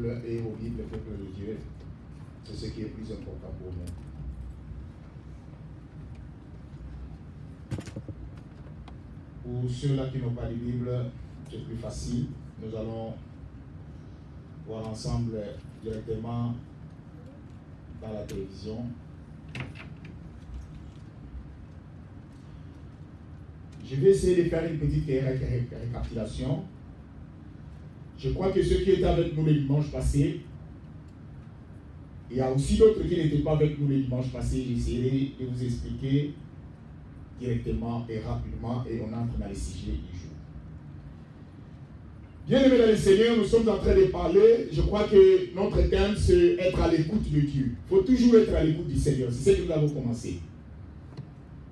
Bible et au livre, le peuple de Dieu. C'est ce qui est plus important pour nous. Pour ceux-là qui n'ont pas de Bible, c'est plus facile. Nous allons voir ensemble directement dans la télévision. Je vais essayer de faire une petite récapitulation. Je crois que ceux qui étaient avec nous le dimanche passé, il y a aussi d'autres qui n'étaient pas avec nous le dimanche passé. J'essaierai de vous expliquer directement et rapidement, et on entre dans les sujets du jour. Bien-aimés dans le Seigneur, nous sommes en train de parler. Je crois que notre thème, c'est être à l'écoute de Dieu. Il faut toujours être à l'écoute du Seigneur. C'est ce que nous avons commencé.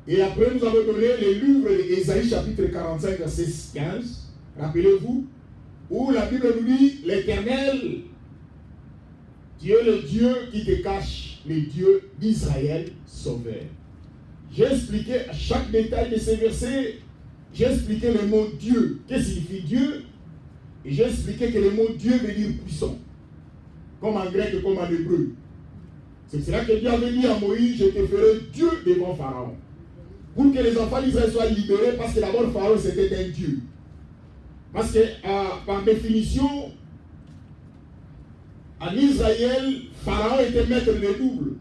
Et après, nous avons donné les livres d'Ésaïe, chapitre 45, verset 15. Rappelez-vous, où la Bible nous dit, l'Éternel, Dieu le Dieu qui te cache, le Dieu d'Israël, sauveur. J'ai expliqué à chaque détail de ces versets, j'ai expliqué le mot Dieu. Qu'est-ce que signifie Dieu? Et j'ai expliqué que le mot Dieu veut dire puissant, comme en grec et comme en hébreu. C'est cela que Dieu avait dit à Moïse, je te ferai Dieu devant Pharaon. Pour que les enfants d'Israël soient libérés, parce que d'abord Pharaon c'était un Dieu. Parce que par définition, en Israël, Pharaon était maître de double.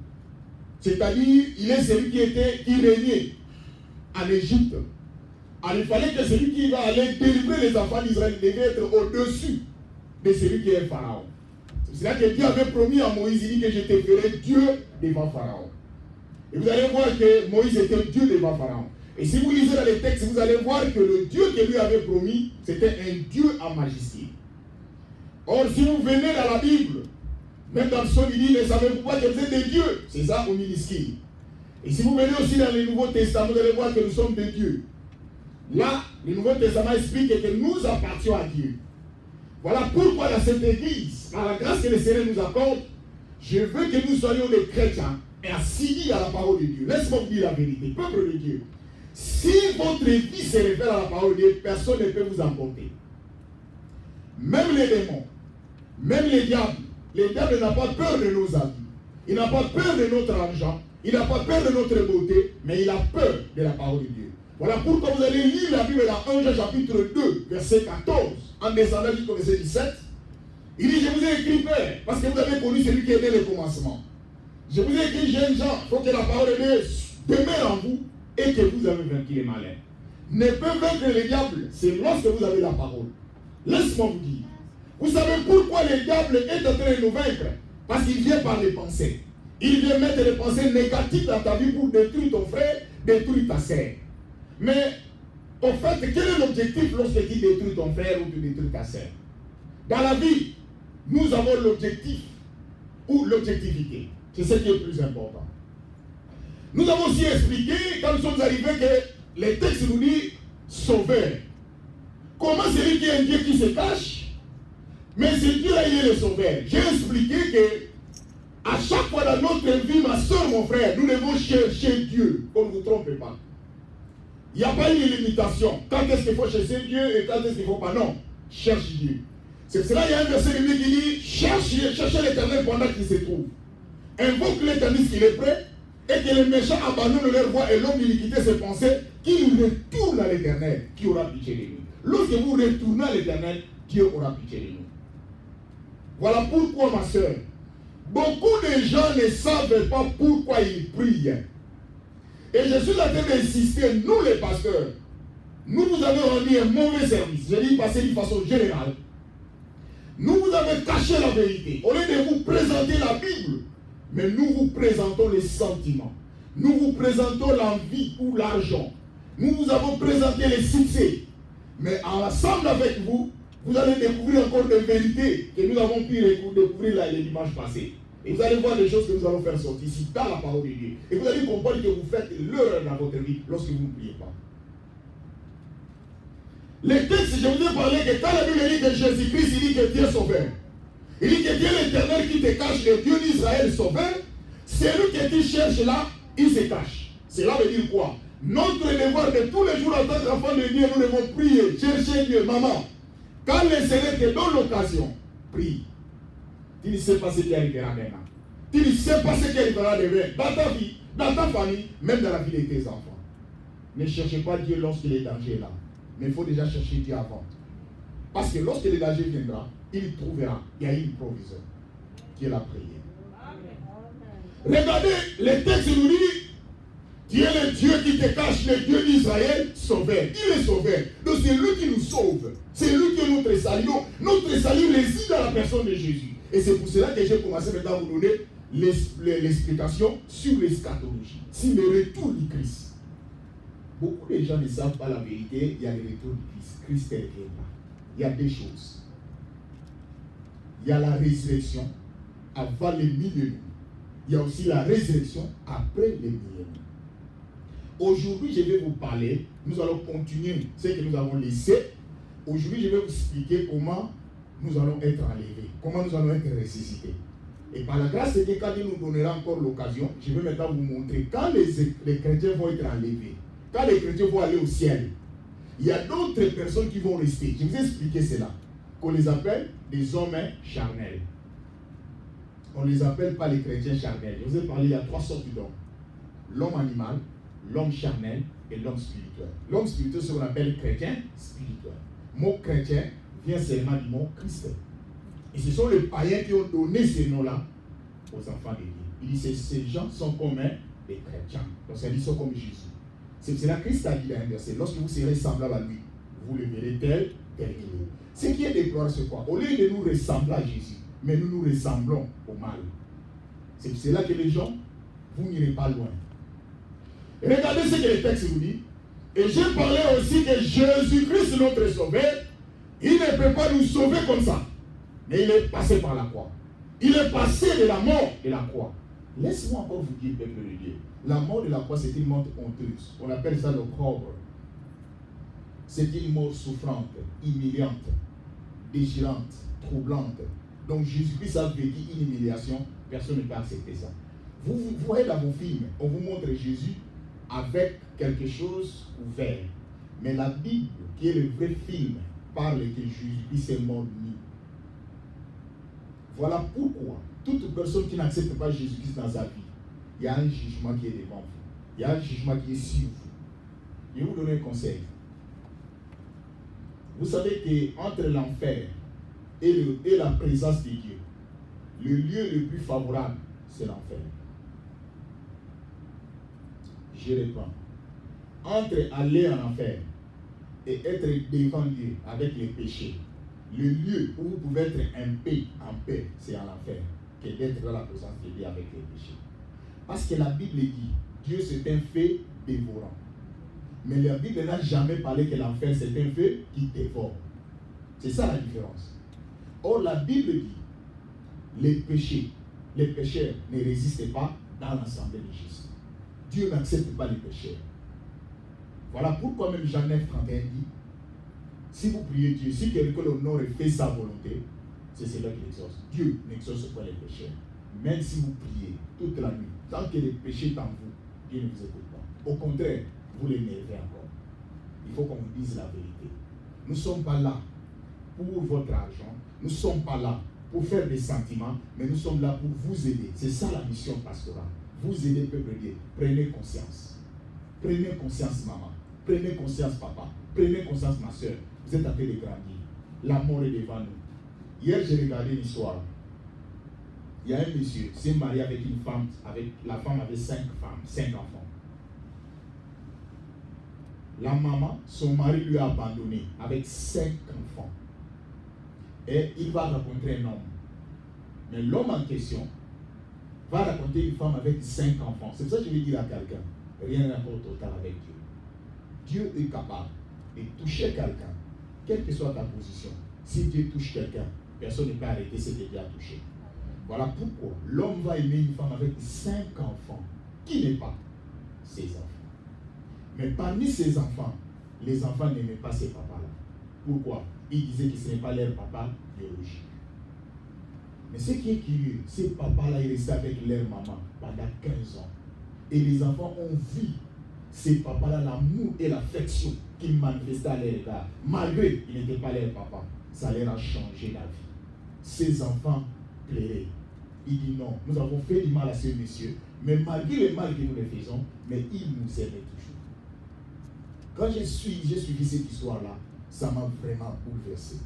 C'est-à-dire, il est celui qui régnait en Égypte. Alors il fallait que celui qui va aller délivrer les enfants d'Israël devait être au-dessus de celui qui est Pharaon. C'est là que Dieu avait promis à Moïse, il dit que je te ferai Dieu devant Pharaon. Et vous allez voir que Moïse était Dieu devant Pharaon. Et si vous lisez dans les textes, vous allez voir que le Dieu que lui avait promis, c'était un Dieu en majesté. Or, si vous venez dans la Bible, même dans le psaume, il dit, ne savez-vous pas que vous êtes des dieux? C'est ça au minuscule. Et si vous venez aussi dans le Nouveau Testament, vous allez voir que nous sommes des dieux. Là, le Nouveau Testament explique que nous appartenons à Dieu. Voilà pourquoi dans cette église, par la grâce que le Seigneur nous accorde, je veux que nous soyons des chrétiens et assidus à la parole de Dieu. Laisse-moi vous dire la vérité, peuple de Dieu. Si votre vie se révèle à la parole de Dieu, personne ne peut vous emporter. Même les démons, même les diables. Le diable n'a pas peur de nos habits. Il n'a pas peur de notre argent. Il n'a pas peur de notre beauté. Mais il a peur de la parole de Dieu. Voilà pourquoi vous allez lire la Bible dans 1 Jean chapitre 2, verset 14. En descendant jusqu'au verset 17. Il dit, je vous ai écrit Père, parce que vous avez connu celui qui est dès le commencement. Je vous ai écrit, jeunes gens, il faut que la parole de Dieu demeure en vous et que vous avez vaincu les malins. Ne peut vaincre le diable, c'est lorsque vous avez la parole. Laisse-moi vous dire. Vous savez pourquoi le diable est en train de nous vaincre? Parce qu'il vient par les pensées. Il vient mettre des pensées négatives dans ta vie pour détruire ton frère, détruire ta sœur. Mais, en fait, quel est l'objectif lorsque tu détruis ton frère ou tu détruis ta sœur? Dans la vie, nous avons l'objectif ou l'objectivité. C'est ce qui est le plus important. Nous avons aussi expliqué, quand nous sommes arrivés, que les textes nous disent sauveur. Comment celui qui est un Dieu qui se cache? Mais c'est Dieu-là, il est le sauveur. J'ai expliqué que à chaque fois dans notre vie, ma soeur, mon frère, nous devons chercher Dieu. Qu'on ne vous trompe pas. Il n'y a pas une limitation. Quand est-ce qu'il faut chercher Dieu et quand est-ce qu'il ne faut pas? Non. Cherche Dieu. C'est pour cela qu'il y a un verset biblique qui dit cherchez l'Éternel pendant qu'il se trouve. Invoque l'Éternel qu'il est prêt et que les méchants abandonnent leur voie et l'homme d'iniquité ses pensées, qu'il retourne à l'Éternel qui aura pitié de nous. Lorsque vous retournez à l'Éternel, Dieu aura pitié de nous. Voilà pourquoi, ma soeur, beaucoup de gens ne savent pas pourquoi ils prient. Et je suis en train d'insister, nous les pasteurs, nous vous avons rendu un mauvais service. Je dis passer d'une façon générale. Nous vous avons caché la vérité. Au lieu de vous présenter la Bible, mais nous vous présentons les sentiments. Nous vous présentons l'envie ou l'argent. Nous vous avons présenté les succès. Mais ensemble avec vous, vous allez découvrir encore des vérités que nous avons pu découvrir les dimanches passés. Et vous allez voir les choses que nous allons faire sortir ici dans la parole de Dieu. Et vous allez comprendre que vous faites l'erreur dans votre vie lorsque vous ne priez pas. Les textes, je vous ai parlé que quand la Bible dit que Jésus-Christ, il dit que Dieu est sauveur. Il dit que Dieu est l'Éternel qui te cache, le Dieu d'Israël sauveur. Celui que tu cherches là, il se cache. Cela veut dire quoi? Notre devoir de tous les jours en tant qu'enfant de Dieu, nous devons prier, chercher Dieu. Maman, quand le Seigneur te donne l'occasion, prie. Tu ne sais pas ce qui arrivera maintenant. Tu ne sais pas ce qui arrivera demain. Dans ta vie, dans ta famille, même dans la vie de tes enfants. Ne cherchez pas Dieu lorsque le danger est là. Mais il faut déjà chercher Dieu avant. Parce que lorsque le danger viendra, il trouvera. Il y a une provision qui est la prière. Regardez, le texte nous dit, Dieu est le Dieu qui te cache, le Dieu d'Israël, sauveur. Il est sauveur. Donc c'est lui qui nous sauve. C'est lui qui est notre salut. Notre salut réside dans la personne de Jésus. Et c'est pour cela que j'ai commencé maintenant à vous donner l'explication sur l'eschatologie, sur le retour du Christ. Beaucoup de gens ne savent pas la vérité. Il y a le retour du Christ. Christ est là. Il y a deux choses. Il y a la résurrection avant le millénaire. Il y a aussi la résurrection après le millénaire. Aujourd'hui, je vais vous parler. Nous allons continuer ce que nous avons laissé. Aujourd'hui, je vais vous expliquer comment nous allons être enlevés, comment nous allons être ressuscités. Et par la grâce de Dieu, quand Dieu nous donnera encore l'occasion, je vais maintenant vous montrer quand les chrétiens vont être enlevés, quand les chrétiens vont aller au ciel. Il y a d'autres personnes qui vont rester. Je vais vous expliquer cela. Qu'on les appelle des hommes charnels. On ne les appelle pas les chrétiens charnels. Je vous ai parlé, il y a trois sortes d'hommes. L'homme animal, l'homme charnel et l'homme spirituel. L'homme spirituel, c'est ce qu'on appelle chrétien spirituel. Le mot chrétien vient seulement du mot Christ. Et ce sont les païens qui ont donné ces noms-là aux enfants de Dieu. Il dit ces gens sont comme des chrétiens. Donc ça dit, ils sont comme Jésus. C'est cela que Christ a dit dans un verset. Lorsque vous serez semblable à lui, vous le verrez tel qu'il est. Ce qui est déplorable, c'est quoi? Au lieu de nous ressembler à Jésus, mais nous nous ressemblons au mal. C'est pour cela que les gens, vous n'irez pas loin. Et regardez ce que le texte nous dit. Et j'ai parlé aussi que Jésus-Christ, notre sauveur, il ne peut pas nous sauver comme ça. Mais il est passé par la croix. Il est passé de la mort de la croix. Laisse-moi encore vous dire, peuple de Dieu. La mort de la croix, c'est une mort honteuse. On appelle ça le corps. C'est une mort souffrante, humiliante, déchirante, troublante. Donc Jésus-Christ a vécu une humiliation. Personne ne peut accepter ça. Vous voyez dans vos films, on vous montre Jésus avec quelque chose ouvert. Mais la Bible, qui est le vrai film, parle que Jésus-Christ est mort nu. Voilà pourquoi toute personne qui n'accepte pas Jésus-Christ dans sa vie, il y a un jugement qui est devant vous. Il y a un jugement qui est sur vous. Je vais vous donner un conseil. Vous savez qu'entre l'enfer et la présence de Dieu, le lieu le plus favorable, c'est l'enfer. Je reprends. Entre aller en enfer et être devant Dieu avec les péchés, le lieu où vous pouvez être en paix, c'est en enfer, que d'être dans la présence de Dieu avec les péchés. Parce que la Bible dit, Dieu c'est un feu dévorant. Mais la Bible n'a jamais parlé que l'enfer c'est un feu qui dévore. C'est ça la différence. Or la Bible dit, les pécheurs ne résistent pas dans l'assemblée de Jésus. Dieu n'accepte pas les pécheurs. Voilà pourquoi même Jean 9, 31 dit, si vous priez Dieu, si quelqu'un l'honneur et fait sa volonté, c'est cela qui l'exauce. Dieu n'exauce pas les pécheurs. Même si vous priez toute la nuit, tant que les péchés sont en vous, Dieu ne vous écoute pas. Au contraire, vous l'énervez encore. Il faut qu'on vous dise la vérité. Nous ne sommes pas là pour votre argent. Nous ne sommes pas là pour faire des sentiments, mais nous sommes là pour vous aider. C'est ça la mission pastorale. Vous aider, peuple de Dieu. Prenez conscience. Prenez conscience, maman. Prenez conscience, papa. Prenez conscience, ma soeur. Vous êtes en train de grandir. La mort est devant nous. Hier, j'ai regardé une histoire. Il y a un monsieur, s'est marié avec une femme, la femme avait 5 femmes, 5 enfants. La maman, son mari lui a abandonné avec 5 enfants. Et il va rencontrer un homme. Mais l'homme en question va raconter une femme avec 5 enfants. C'est ça que je vais dire à quelqu'un. Rien n'a rapport total avec Dieu. Dieu est capable de toucher quelqu'un, quelle que soit ta position. Si Dieu touche quelqu'un, personne ne peut arrêter ce que Dieu a touché. Voilà pourquoi l'homme va aimer une femme avec 5 enfants. Qui n'est pas ses enfants? Mais parmi ses enfants, les enfants n'aimaient pas ces papas-là. Pourquoi? Ils disaient que ce n'est pas leur papa biologique. Mais ce qui est curieux, ces papas-là, ils restaient avec leur maman pendant 15 ans. Et les enfants ont vu ces papas-là, l'amour et l'affection qu'ils manifestaient à leur égard. Malgré qu'ils n'étaient pas leur papa, ça leur a changé la vie. Ces enfants plairait. Il dit non, nous avons fait du mal à ce monsieur, mais malgré le mal que nous le faisons, mais il nous aimait toujours. Quand j'ai suivi cette histoire-là, ça m'a vraiment bouleversé.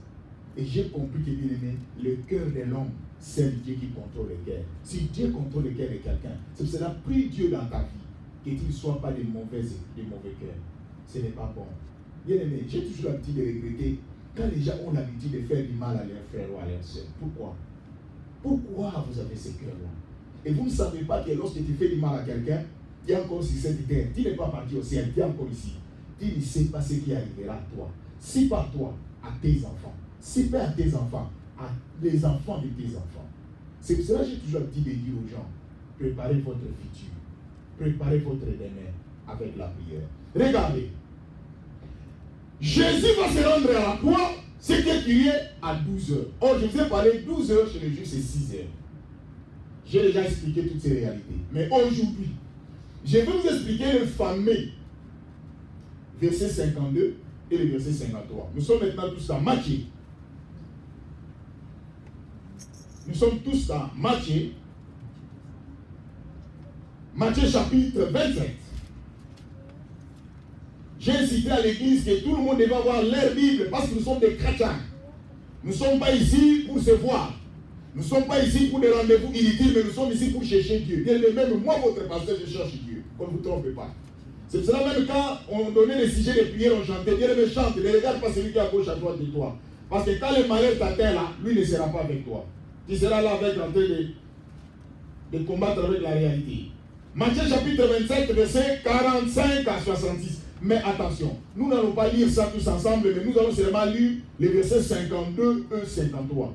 Et j'ai compris que, bien aimé, le cœur de l'homme, c'est Dieu qui contrôle le cœur. Si Dieu contrôle le cœur de quelqu'un, c'est pour cela, prie Dieu dans ta vie, qu'il ne soit pas de mauvais cœurs. Ce n'est pas bon. Bien aimé, j'ai toujours l'habitude de regretter quand les gens ont l'habitude de faire du mal à leurs frères ou à leurs soeurs. Pourquoi? Pourquoi vous avez ce cœur-là? Et vous ne savez pas que lorsque tu fais du mal à quelqu'un, tu es encore sur cette terre, tu n'es pas parti au ciel, tu es encore ici. Tu ne sais pas ce qui arrivera à toi. Si pas à toi, à tes enfants. Si pas à tes enfants, à les enfants de tes enfants. C'est pour cela que j'ai toujours l'habitude de dire aux gens, préparez votre futur. Préparez votre demain avec la prière. Regardez. Jésus va se rendre à la croix, ce qui est crié à 12 heures. Or, je vous ai parlé 12 heures chez les Juifs, c'est 6 heures. J'ai déjà expliqué toutes ces réalités. Mais aujourd'hui, je vais vous expliquer le fameux verset 52 et le verset 53. Nous sommes maintenant tous dans Matthieu. Nous sommes tous dans Matthieu. Matthieu chapitre 27. J'ai incité à l'église que tout le monde devait avoir leur Bible parce que nous sommes des chrétiens. Nous ne sommes pas ici pour se voir. Nous ne sommes pas ici pour des rendez-vous inutiles, mais nous sommes ici pour chercher Dieu. Bien, même moi, votre pasteur, je cherche Dieu. Qu'on ne vous trompe pas. C'est pour cela même quand on donnait les sujets de prière, on chantait. Bien, mais chante, ne regarde pas celui qui est à gauche, à droite de toi. Parce que quand le malheur t'atteint là, lui ne sera pas avec toi. Tu seras là avec en train de combattre avec la réalité. Matthieu chapitre 27, verset 45 à 66. Mais attention, nous n'allons pas lire ça tous ensemble, mais nous allons seulement lire les versets 52 et 53.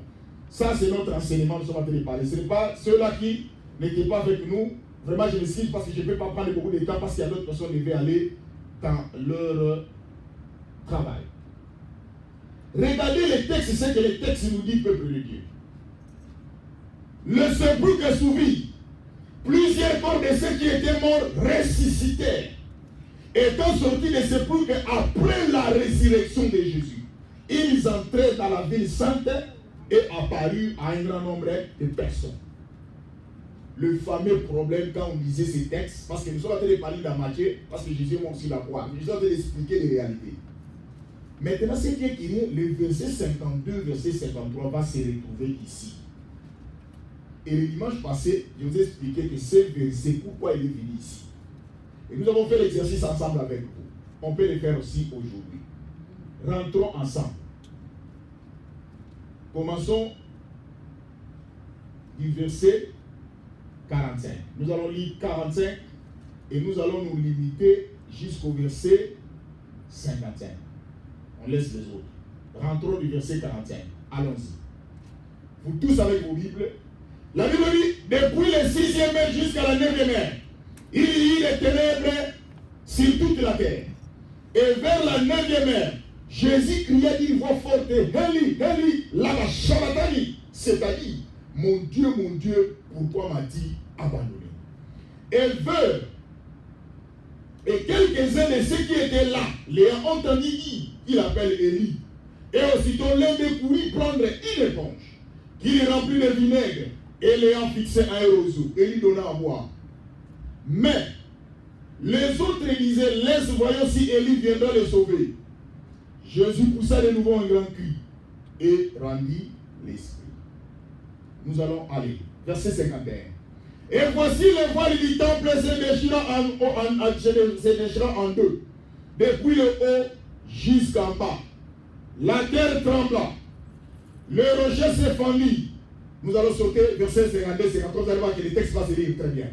Ça, c'est notre enseignement, nous sommes en train de parler. Ce n'est pas ceux-là qui n'étaient pas avec nous. Vraiment, je m'excuse parce que je ne peux pas prendre beaucoup de temps parce qu'il y a d'autres personnes qui devaient aller dans leur travail. Regardez les textes, c'est ce que les textes nous disent, peuple de Dieu. Le sépulcre s'ouvrit. Plusieurs corps de ceux qui étaient morts ressuscitèrent. Étant sortis des sépulcres après la résurrection de Jésus, ils entrèrent dans la ville sainte et apparurent à un grand nombre de personnes. Le fameux problème quand on lisait ces textes, parce que nous sommes en train de parler dans Matthieu, parce que Jésus monte sur la croix, nous sommes en train d'expliquer les réalités. Maintenant, ce qui est écrit, le verset 52, verset 53 va se retrouver ici. Et le dimanche passé, je vous ai expliqué que ce verset, pourquoi il est venu ici. Et nous avons fait l'exercice ensemble avec vous. On peut le faire aussi aujourd'hui. Rentrons ensemble. Commençons du verset 45. Nous allons lire 45 et nous allons nous limiter jusqu'au verset 55. On laisse les autres. Rentrons du verset 45. Allons-y. Vous tous avec vos Bibles. La Bible dit, depuis le 6e heure jusqu'à la 9e heure, il y eut les ténèbres sur toute la terre. Et vers la 9e heure, Jésus cria d'une voix forte, Eli, Eli, lama sabachthani, c'est-à-dire, mon Dieu, pourquoi m'as-tu abandonné? Et veut, et quelques-uns de ceux qui étaient là, l'ayant entendu dire qu'il appelle Élie. Et aussitôt l'un des courut prendre une éponge, qu'il remplit de vinaigre, et l'ayant fixé à un roseau, et lui donna à boire. Mais les autres disaient, laisse voyons si Élie viendra le sauver. Jésus poussa de nouveau un grand cri et rendit l'esprit. Nous allons aller. Verset 51. Et voici le voile du temple se déchira en deux, depuis le haut jusqu'en bas. La terre trembla, le rocher se fendit. Nous allons sauter verset 52, 53. Vous allez voir que le texte va se lire très bien.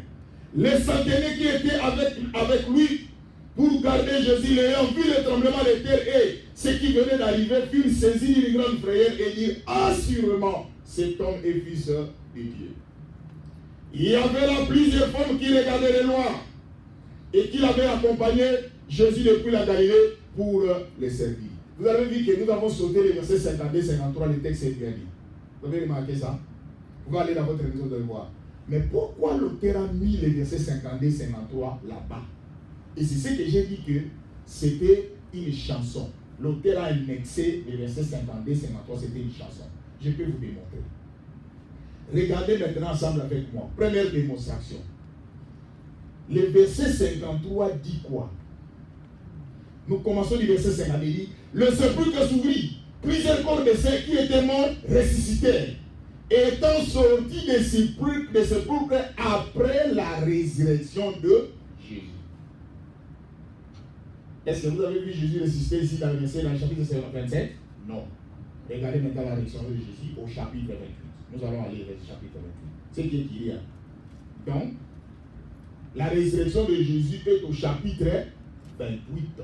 Les centeniers qui étaient avec lui pour garder Jésus, ayant vu le tremblement de terre et ce qui venait d'arriver, furent saisis d'une grande frayeur et dirent assurément, cet homme est fils de Dieu. Il y avait là plusieurs femmes qui regardaient les loin et qui l'avaient accompagné Jésus depuis la Galilée pour les servir. Vous avez vu que nous avons sauté les versets 52, 53, le texte est bien dit. Vous avez remarqué ça? Vous pouvez aller dans votre maison de le voir. Mais pourquoi l'auteur a mis les versets 52 et 53 là-bas? Et c'est ce que j'ai dit que c'était une chanson. L'auteur a annexé les versets 52 et 53, c'était une chanson. Je peux vous démontrer. Regardez maintenant ensemble avec moi. Première démonstration. Le verset 53 dit quoi? Nous commençons du verset 50. Il dit, le sépulcre s'ouvrit. Plusieurs corps de ceux qui étaient morts ressuscitèrent. Étant sortis des sépulcres après la résurrection de Jésus. Est-ce que vous avez vu Jésus ressusciter ici dans le chapitre 27? Non. Regardez maintenant la résurrection de Jésus au chapitre 28. Nous allons aller vers le chapitre 28. C'est qui est là. Donc, la résurrection de Jésus est au chapitre 28.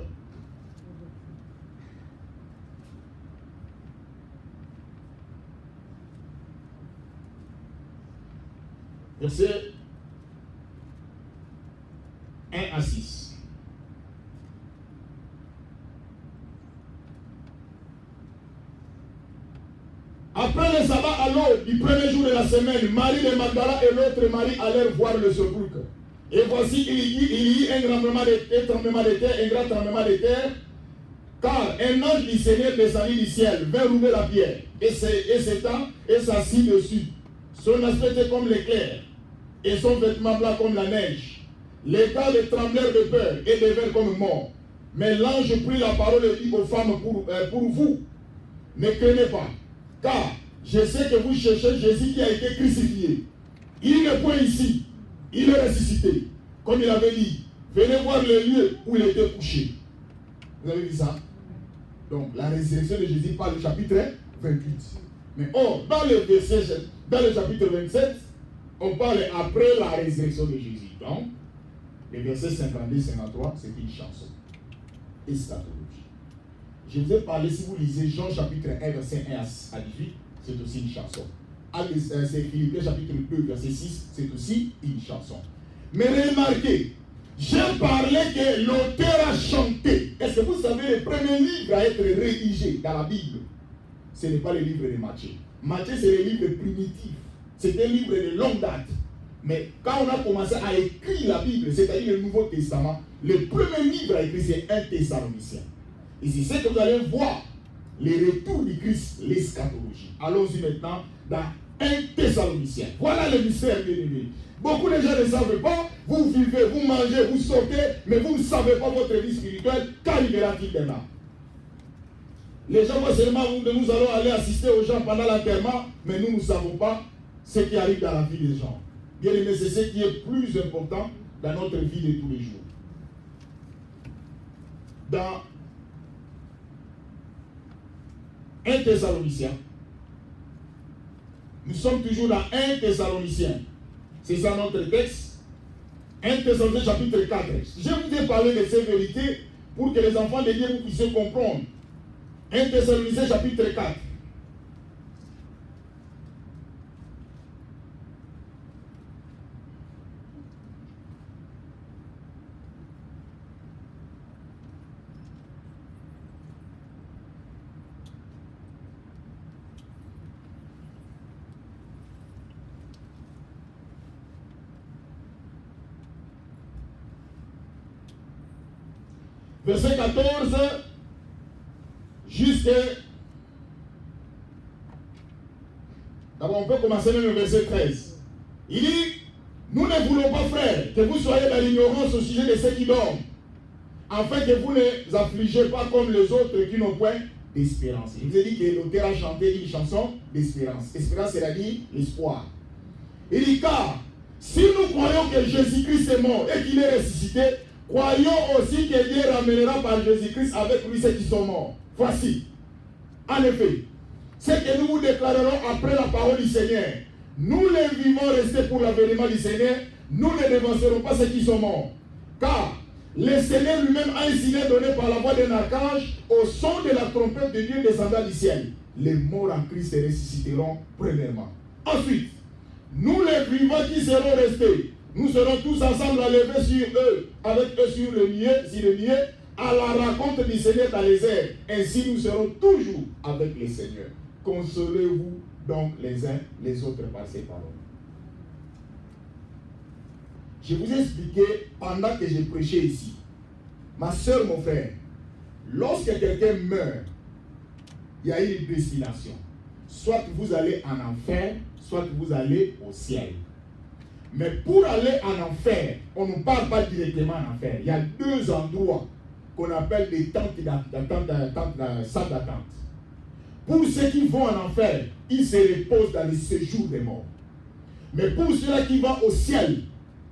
Verset 1 à 6. Après le sabbat à l'aube du premier jour de la semaine, Marie de Magdala et l'autre Marie allèrent voir le sépulcre. Et voici, il y a un grand tremblement de terre, car un ange du Seigneur descendit du ciel, vint rouler la pierre, et s'étend et s'assit dessus. Son aspect était comme l'éclair, et son vêtement blanc comme la neige. Les gardes tremblèrent de peur et devinrent comme morts. Mais l'ange prit la parole et dit aux femmes, pour vous, ne craignez pas, car je sais que vous cherchez Jésus qui a été crucifié. Il n'est point ici, il est ressuscité. Comme il avait dit, venez voir le lieu où il était couché. Vous avez vu ça? Donc la résurrection de Jésus parle du chapitre 28. Mais dans le chapitre 27, on parle après la résurrection de Jésus. Donc, les versets 52-53, c'est une chanson. Eschatologie. Je vous ai parlé, si vous lisez Jean chapitre 1, verset 1 à 18, c'est aussi une chanson. C'est Philippiens chapitre 2, verset 6, c'est aussi une chanson. Mais remarquez, j'ai parlé que l'auteur a chanté. Est-ce que vous savez, le premier livre à être rédigé dans la Bible, ce n'est pas le livre de Matthieu. Matthieu, c'est le livre primitif. C'est un livre de longue date. Mais quand on a commencé à écrire la Bible, c'est-à-dire le Nouveau Testament, le premier livre à écrire, c'est 1 Thessalonicien. Et c'est ce que vous allez voir, les retours du Christ, l'eschatologie. Allons-y maintenant dans 1 Thessalonicien. Voilà le mystère, bien aimé. Beaucoup de gens ne savent pas, vous vivez, vous mangez, vous sortez, mais vous ne savez pas votre vie spirituelle, qu'arrivera-t-il demain? Les gens voient seulement que nous allons aller assister aux gens pendant l'enterrement, mais nous ne savons pas ce qui arrive dans la vie des gens. Bien aimé, c'est ce qui est plus important dans notre vie de tous les jours. Dans 1 Thessalonicien, nous sommes toujours dans 1 Thessalonicien. C'est ça notre texte. 1 Thessaloniciens chapitre 4. Je vous ai parlé de ces vérités pour que les enfants de Dieu vous puissiez comprendre. 1 Thessaloniciens chapitre 4. Verset 14 jusqu'à... D'abord, on peut commencer même le verset 13. Il dit, nous ne voulons pas, frères, que vous soyez dans l'ignorance au sujet de ceux qui dorment, afin que vous ne les affligez pas comme les autres qui n'ont point d'espérance. Il vous a dit que l'auteur a chanté une chanson d'espérance. Espérance, c'est-à-dire l'espoir. Il dit, car si nous croyons que Jésus-Christ est mort et qu'il est ressuscité, croyons aussi que Dieu ramènera par Jésus-Christ avec lui ceux qui sont morts. Voici, en effet, ce que nous vous déclarerons après la parole du Seigneur. Nous les vivants restés pour l'avènement du Seigneur, nous ne devancerons pas ceux qui sont morts. Car le Seigneur lui-même a un signe donné par la voix d'un archange au son de la trompette de Dieu descendant du ciel. Les morts en Christ se ressusciteront premièrement. Ensuite, nous les vivants qui serons restés, nous serons tous ensemble enlevés sur eux, avec eux sur le nuée, à la rencontre du Seigneur dans les airs. Ainsi nous serons toujours avec le Seigneur. Consolez-vous donc les uns les autres par ces paroles. Je vous ai expliqué pendant que j'ai prêché ici. Ma soeur, mon frère, lorsque quelqu'un meurt, il y a une destination. soit vous allez en enfer, soit vous allez au ciel. Mais pour aller en enfer, on ne parle pas directement en enfer. Il y a deux endroits qu'on appelle des tentes salles d'attente. Pour ceux qui vont en enfer, ils se reposent dans le séjour des morts. Mais pour ceux-là qui vont au ciel,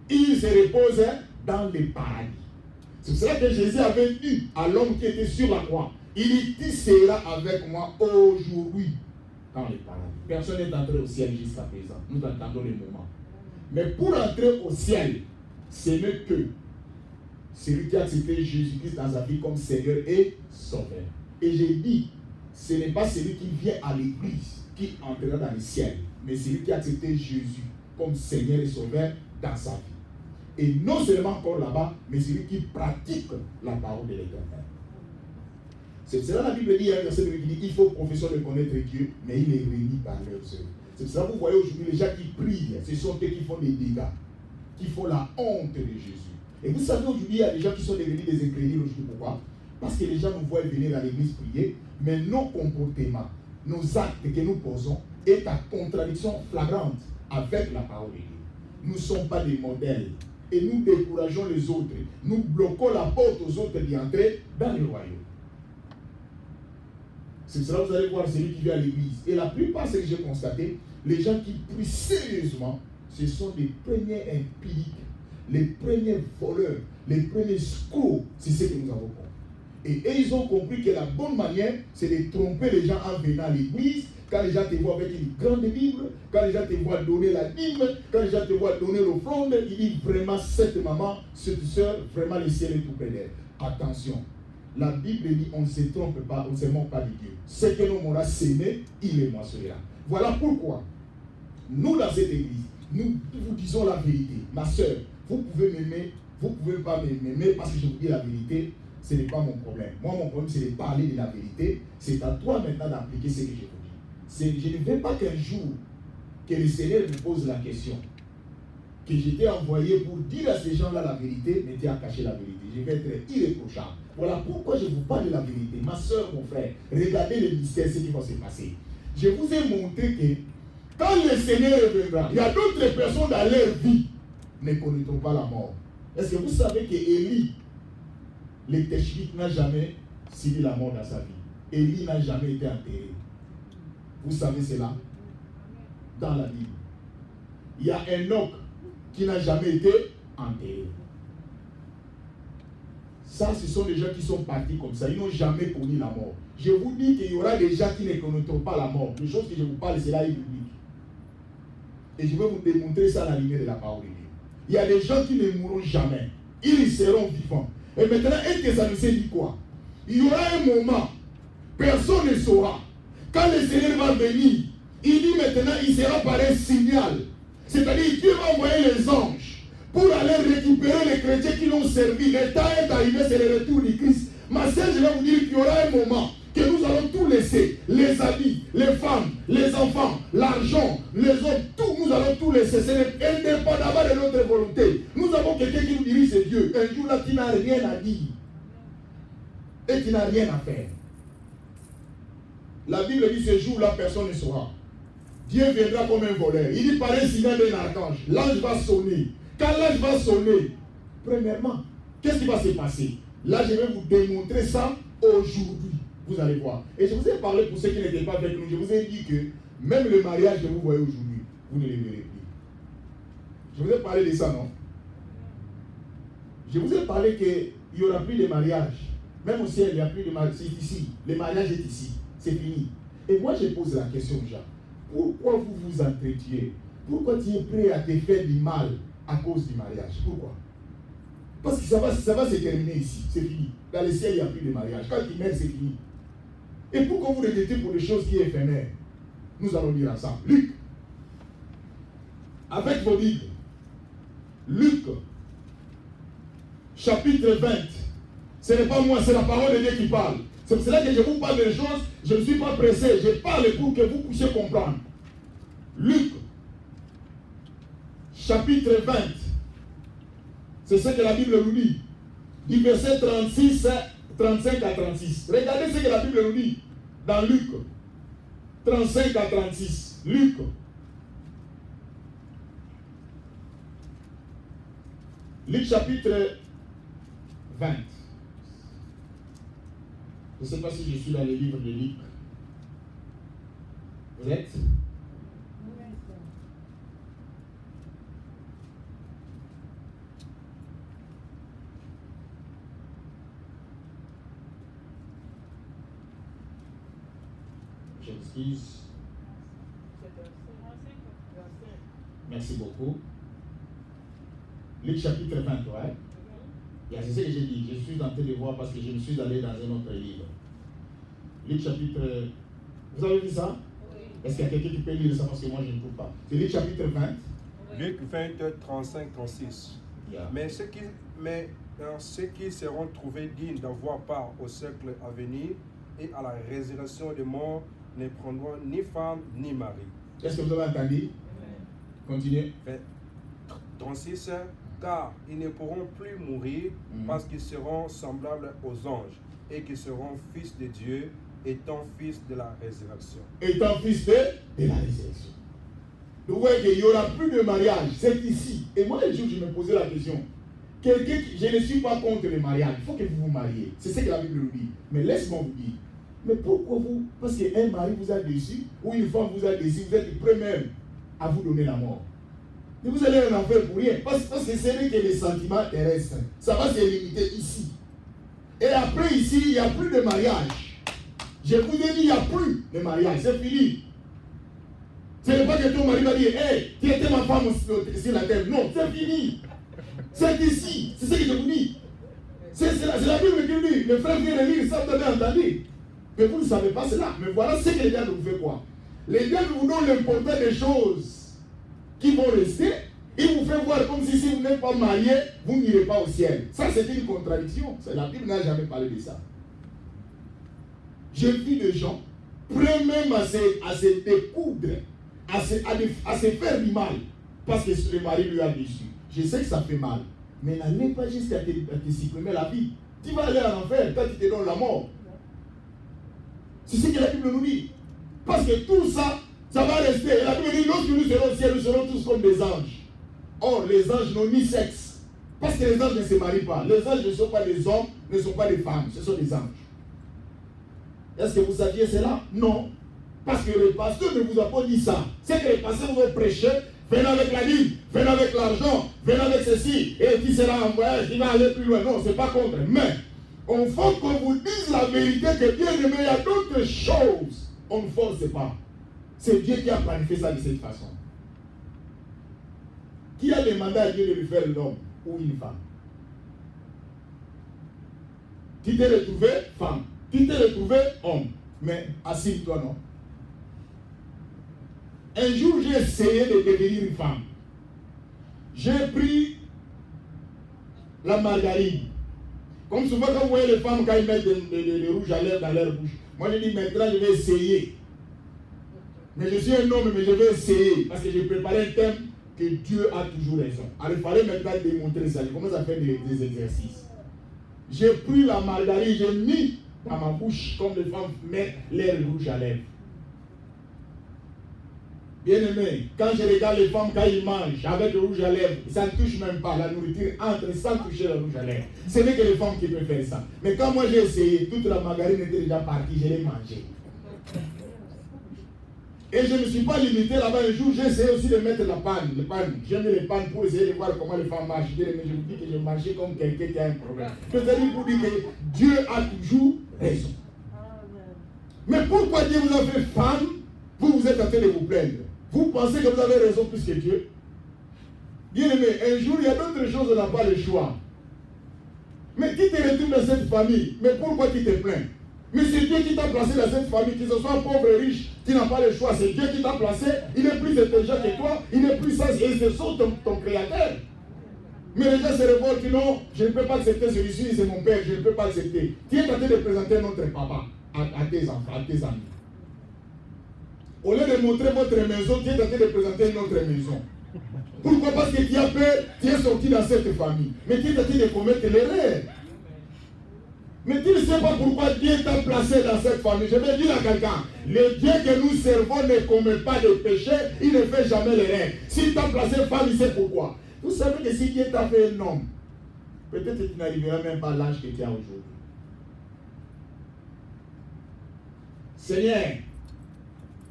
ils se reposent dans le paradis. C'est pour cela que Jésus avait dit à l'homme qui était sur la croix, il dit, tu seras avec moi aujourd'hui dans le paradis. Personne n'est entré au ciel jusqu'à présent. Nous attendons le moment. Mais pour entrer au ciel, ce n'est que celui qui a accepté Jésus-Christ dans sa vie comme Seigneur et Sauveur. Et j'ai dit, ce n'est pas celui qui vient à l'église qui entrera dans le ciel, mais celui qui a accepté Jésus comme Seigneur et Sauveur dans sa vie. Et non seulement encore là-bas, mais celui qui pratique la parole de l'Éternel. C'est pour cela que la Bible dit, il y a un verset qui dit, il faut profession de connaître Dieu, mais il est réuni par leurs œuvres. C'est pour cela que vous voyez aujourd'hui les gens qui prient, ce sont eux qui font des dégâts, qui font la honte de Jésus. Et vous savez aujourd'hui, il y a des gens qui sont devenus des incrédules aujourd'hui. Pourquoi? Parce que les gens nous voient venir dans l'église prier, mais nos comportements, nos actes que nous posons est en contradiction flagrante avec la parole de Dieu. Nous ne sommes pas des modèles et nous décourageons les autres. Nous bloquons la porte aux autres d'y entrer dans le royaume. C'est cela que vous allez voir celui qui vient à l'église. Et la plupart, c'est que j'ai constaté, les gens qui prient sérieusement, ce sont les premiers empiriques, les premiers voleurs, les premiers escrocs. C'est ce que nous avons compris. Et ils ont compris que la bonne manière, c'est de tromper les gens en venant à l'église. Quand les gens te voient avec une grande Bible, quand les gens te voient donner la dîme, quand les gens te voient donner l'offrande, ils disent vraiment, cette maman, cette soeur, vraiment le ciel est tout près d'elle. Attention, la Bible dit, on ne se trompe pas, on ne se moque pas de Dieu. Ce que l'on aura sémé, il est moissonnera. Voilà pourquoi, nous dans cette église, nous vous disons la vérité. Ma soeur, vous pouvez m'aimer, vous ne pouvez pas m'aimer parce que je vous dis la vérité. Ce n'est pas mon problème. Moi, mon problème, c'est de parler de la vérité. C'est à toi maintenant d'appliquer ce que je vous dis. Je ne veux pas qu'un jour, que le Seigneur me pose la question, que j'étais envoyé pour dire à ces gens-là la vérité, mais tu as caché la vérité. Je vais être irréprochable. Voilà pourquoi je vous parle de la vérité. Ma soeur, mon frère, regardez le mystère, ce qui va se passer. Je vous ai montré que quand le Seigneur reviendra, il y a d'autres personnes dans leur vie ne connaîtront pas la mort. Est-ce que vous savez que Élie, le Teshvik, n'a jamais subi la mort dans sa vie? Élie n'a jamais été enterré. Vous savez cela? Dans la Bible. Il y a Enoch qui n'a jamais été enterré. Ça, ce sont des gens qui sont partis comme ça. Ils n'ont jamais connu la mort. Je vous dis qu'il y aura des gens qui ne connaîtront pas la mort. Les choses que je vous parle, c'est là est biblique. Et je vais vous démontrer ça à la lumière de la parole de Dieu. Il y a des gens qui ne mourront jamais. Ils seront vivants. Et maintenant, est-ce que ça nous dit quoi? Il y aura un moment, personne ne saura. Quand le Seigneur va venir, il dit maintenant, il sera par un signal. C'est-à-dire, Dieu va envoyer les anges pour aller récupérer les chrétiens qui l'ont servi. Le temps est arrivé, c'est le retour du Christ. Ma sœur, je vais vous dire qu'il y aura un moment que nous allons tout laisser. Les habits, les femmes, les enfants, l'argent, les hommes, tout, nous allons tout laisser. C'est indépendamment de notre volonté. Nous avons quelqu'un qui nous dirige, c'est Dieu. Un jour là, tu n'as rien à dire. Et tu n'as rien à faire. La Bible dit ce jour-là, personne ne saura. Dieu viendra comme un voleur. Il dit par un signal d'un archange. L'ange va sonner. Quand l'ange va sonner, premièrement, qu'est-ce qui va se passer? Là, je vais vous démontrer ça aujourd'hui. Vous allez voir. Et je vous ai parlé pour ceux qui n'étaient pas avec nous. Je vous ai dit que même le mariage que vous voyez aujourd'hui, vous ne le verrez plus. Je vous ai parlé de ça, non? Je vous ai parlé qu'il n'y aura plus de mariage. Même au ciel, il n'y a plus de mariage. C'est ici. Le mariage est ici. C'est fini. Et moi, je pose la question aux gens. Pourquoi vous vous entretuez? Pourquoi tu es prêt à te faire du mal à cause du mariage? Pourquoi? Parce que ça va se terminer ici. C'est fini. Dans le ciel, il n'y a plus de mariage. Quand il meurt, c'est fini. Et pourquoi vous regrettez pour des choses qui sont éphémères? Nous allons lire ensemble. Luc. Avec vos Bibles. Luc. Chapitre 20. Ce n'est pas moi, c'est la parole de Dieu qui parle. C'est pour cela que je vous parle des choses, je ne suis pas pressé, je parle pour que vous puissiez comprendre. Luc, chapitre 20, c'est ce que la Bible nous dit, du verset 35 à 36. Regardez ce que la Bible nous dit dans Luc. 35 à 36. Luc. Luc chapitre 20. Je ne sais pas si je suis dans les livres de Luc. Vous êtes? J'excuse. Merci beaucoup. Luc chapitre 20, ouais. C'est ce que j'ai dit. Je suis en train de voir parce que je me suis allé dans un autre livre. Luc chapitre... Vous avez vu ça? Oui. Est-ce qu'il y a quelqu'un qui peut lire ça parce que moi je ne trouve pas? C'est Luc chapitre 20. Oui. Luc 20, 35, 36. Yeah. Mais ceux qui seront trouvés dignes d'avoir part au siècle à venir et à la résurrection des morts ne prendront ni femme ni mari. Est-ce que vous avez entendu? Oui. Continuez. 36. Car ils ne pourront plus mourir parce qu'ils seront semblables aux anges et qu'ils seront fils de Dieu, étant fils de la résurrection. Étant fils de la résurrection. Vous voyez qu'il n'y aura plus de mariage, c'est ici. Et moi, le jour où je me posais la question, je ne suis pas contre le mariage, il faut que vous vous mariez. C'est ce que la Bible nous dit. Mais laisse-moi vous dire, mais pourquoi vous, parce qu'un mari vous a déçu, ou une femme vous a déçu, vous êtes prêt même à vous donner la mort. Et vous allez en faire pour rien. Parce que c'est vrai que les sentiments terrestres, ça va se limiter ici. Et après, ici, il n'y a plus de mariage. Je vous ai dit, il n'y a plus de mariage. C'est fini. Ce n'est pas que ton mari va dire, hey, tu étais ma femme sur la terre. Non, c'est fini. C'est ici. C'est ce que je vous dis. C'est la Bible qui nous dit. Le frère vient de lire, ça vous avez entendu. Mais vous ne savez pas cela. Mais voilà ce que les diables vous fait quoi. Les diables vous donnent l'importance des choses qui vont rester, il vous fait voir comme si vous n'êtes pas marié, vous n'irez pas au ciel. Ça, c'est une contradiction. La Bible n'a jamais parlé de ça. J'ai vu des gens prêts même à se découdre, à se faire du mal, parce que le mari lui a déçu. Je sais que ça fait mal, mais n'allez pas jusqu'à te supprimer la vie. Tu vas aller en enfer quand tu te donnes la mort. C'est ce que la Bible nous dit. Parce que tout ça, ça va rester. Et la Bible dit, lorsque nous serons au ciel, nous serons tous comme des anges. Or, les anges n'ont ni sexe. Parce que les anges ne se marient pas. Les anges ne sont pas des hommes, ne sont pas des femmes. Ce sont des anges. Est-ce que vous saviez cela? Non. Parce que le pasteur ne vous a pas dit ça. C'est que les pasteurs vous ont prêché, venez avec la Bible, venez avec l'argent, venez avec ceci, et qui sera en voyage, il va aller plus loin. Non, c'est pas contre. Mais, il faut qu'on vous dise la vérité que bien aimé, il y a d'autres choses. On ne force pas. C'est Dieu qui a planifié ça de cette façon. Qui a demandé à Dieu de lui faire l'homme ou une femme? Tu t'es retrouvé femme. Tu t'es retrouvé homme. Mais assure-toi, non? Un jour, j'ai essayé de devenir une femme. J'ai pris la margarine. Comme souvent, quand vous voyez les femmes, quand ils mettent le rouge à lèvres dans leur bouche. Moi, je dis maintenant, je vais essayer. Mais je suis un homme, mais je vais essayer. Parce que j'ai préparé un thème que Dieu a toujours raison. Alors, il fallait maintenant démontrer ça. Je commence à faire des exercices. J'ai pris la margarine, j'ai mis dans ma bouche, comme les femmes mettent leur rouge à lèvres. Bien aimé, quand je regarde les femmes, quand ils mangent avec le rouge à lèvres, ça ne touche même pas. La nourriture entre sans toucher le rouge à lèvres. Ce n'est que les femmes qui peuvent faire ça. Mais quand moi j'ai essayé, toute la margarine était déjà partie, je l'ai mangée. Et je ne me suis pas limité là-bas. Un jour, j'ai essayé aussi de mettre la panne. J'ai mis les pannes pour essayer de voir comment les femmes marchent. Mais je vous dis que je marchais comme quelqu'un qui a un problème. C'est-à-dire pour dire que Dieu a toujours raison. Mais pourquoi Dieu vous a fait femme? Vous êtes en train de vous plaindre. Vous pensez que vous avez raison plus que Dieu? Bien aimé, un jour, il y a d'autres choses, on n'a pas le choix. Mais qui te retrouve dans cette famille? Mais pourquoi tu te plains? Mais c'est Dieu qui t'a placé dans cette famille, que ce soit pauvre et riche, tu n'as pas le choix. C'est Dieu qui t'a placé. Il est plus intelligent que toi, il est plus sage et c'est ton créateur. Mais les gens se révoltent, non, je ne peux pas accepter celui-ci, c'est mon père, je ne peux pas accepter. Tu es en train de présenter notre papa à tes enfants, à tes amis. Au lieu de montrer votre maison, tu es en train de présenter notre maison. Pourquoi? Parce que tu as peur, tu es sorti dans cette famille. Mais tu es en train de commettre l'erreur. Mais tu ne sais pas pourquoi Dieu t'a placé dans cette famille. Je vais dire à quelqu'un, le Dieu que nous servons ne commet pas de péché, il ne fait jamais l'erreur. S'il t'a placé femme, il sait pourquoi. Vous savez que si Dieu t'a fait un homme, peut-être que tu n'arriveras même pas à l'âge que tu as aujourd'hui.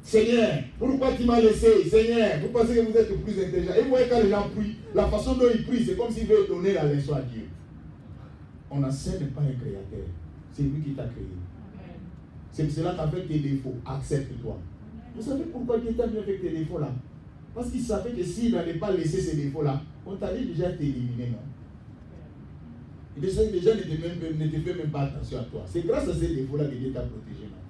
Seigneur, pourquoi tu m'as laissé? Seigneur, vous pensez que vous êtes plus intelligent. Et vous voyez quand les gens prient, la façon dont ils prient, c'est comme s'ils veulent donner la leçon à Dieu. On n'enseigne pas un créateur. C'est lui qui t'a créé. C'est cela qu'avec tes défauts, accepte-toi. Vous savez pourquoi Dieu t'a mis avec tes défauts là? Parce qu'il savait que s'il n'allait pas laisser ces défauts là, on t'allait déjà t'éliminer, non? Et les gens ne te font même pas attention à toi. C'est grâce à ces défauts là que Dieu t'a protégé, non?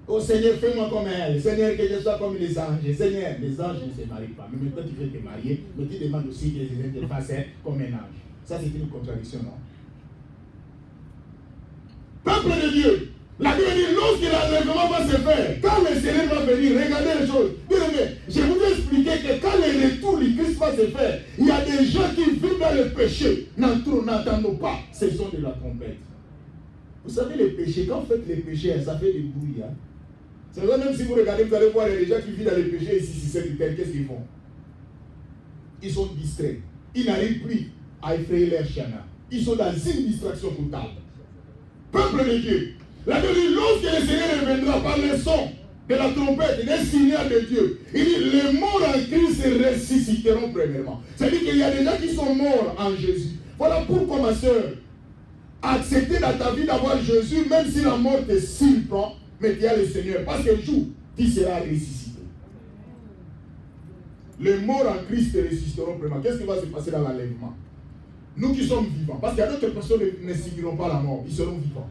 Oh Seigneur, fais-moi comme elle. Seigneur, que je sois comme les anges. Seigneur, les anges ne se marient pas. Mais maintenant tu veux te marier, mais tu demandes aussi que les anges te fassent comme un ange. Ça, c'est une contradiction, non? Peuple de Dieu, la Bible dit, lorsque l'enlèvement va se faire, quand le Seigneur va venir, regardez les choses. Bien aimé, je vous ai expliqué que quand le retour du Christ va se faire, il y a des gens qui vivent dans le péché. N'entendons pas ces sons de la trompette. Vous savez, les péchés, quand vous faites les péchés, ça fait des bruits. Hein? C'est vrai, même si vous regardez, vous allez voir les gens qui vivent dans les péchés ici, si c'est du tel, qu'est-ce qu'ils font? Ils sont distraits. Ils n'arrivent plus à effrayer leur chana. Ils sont dans une distraction totale. Peuple de Dieu, la Bible dit, lorsque le Seigneur reviendra par le son de la trompette, des signaux de Dieu, il dit, les morts en Christ se ressusciteront premièrement. C'est-à-dire qu'il y a des gens qui sont morts en Jésus. Voilà pourquoi, ma soeur, accepter dans ta vie d'avoir Jésus, même si la mort te surprend, mais tu as le Seigneur, parce qu'un jour, tu seras ressuscité. Les morts en Christ te ressusciteront premièrement. Qu'est-ce qui va se passer dans l'enlèvement? Nous qui sommes vivants, parce qu'il y a d'autres personnes qui ne subiront pas la mort, ils seront vivants.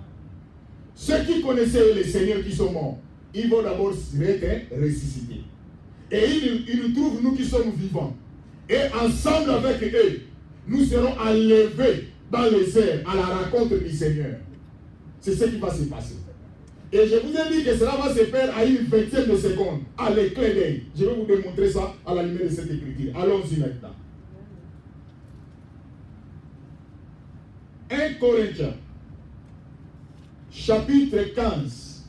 Ceux qui connaissaient les seigneurs qui sont morts, ils vont d'abord être ressuscités. Et ils nous trouvent, nous qui sommes vivants. Et ensemble avec eux, nous serons enlevés dans les airs à la rencontre du Seigneur. C'est ce qui va se passer. Et je vous ai dit que cela va se faire à une vingtième de seconde, à l'éclat d'œil. Je vais vous démontrer ça à la lumière de cette écriture. Allons-y maintenant. 1 Corinthiens, chapitre 15.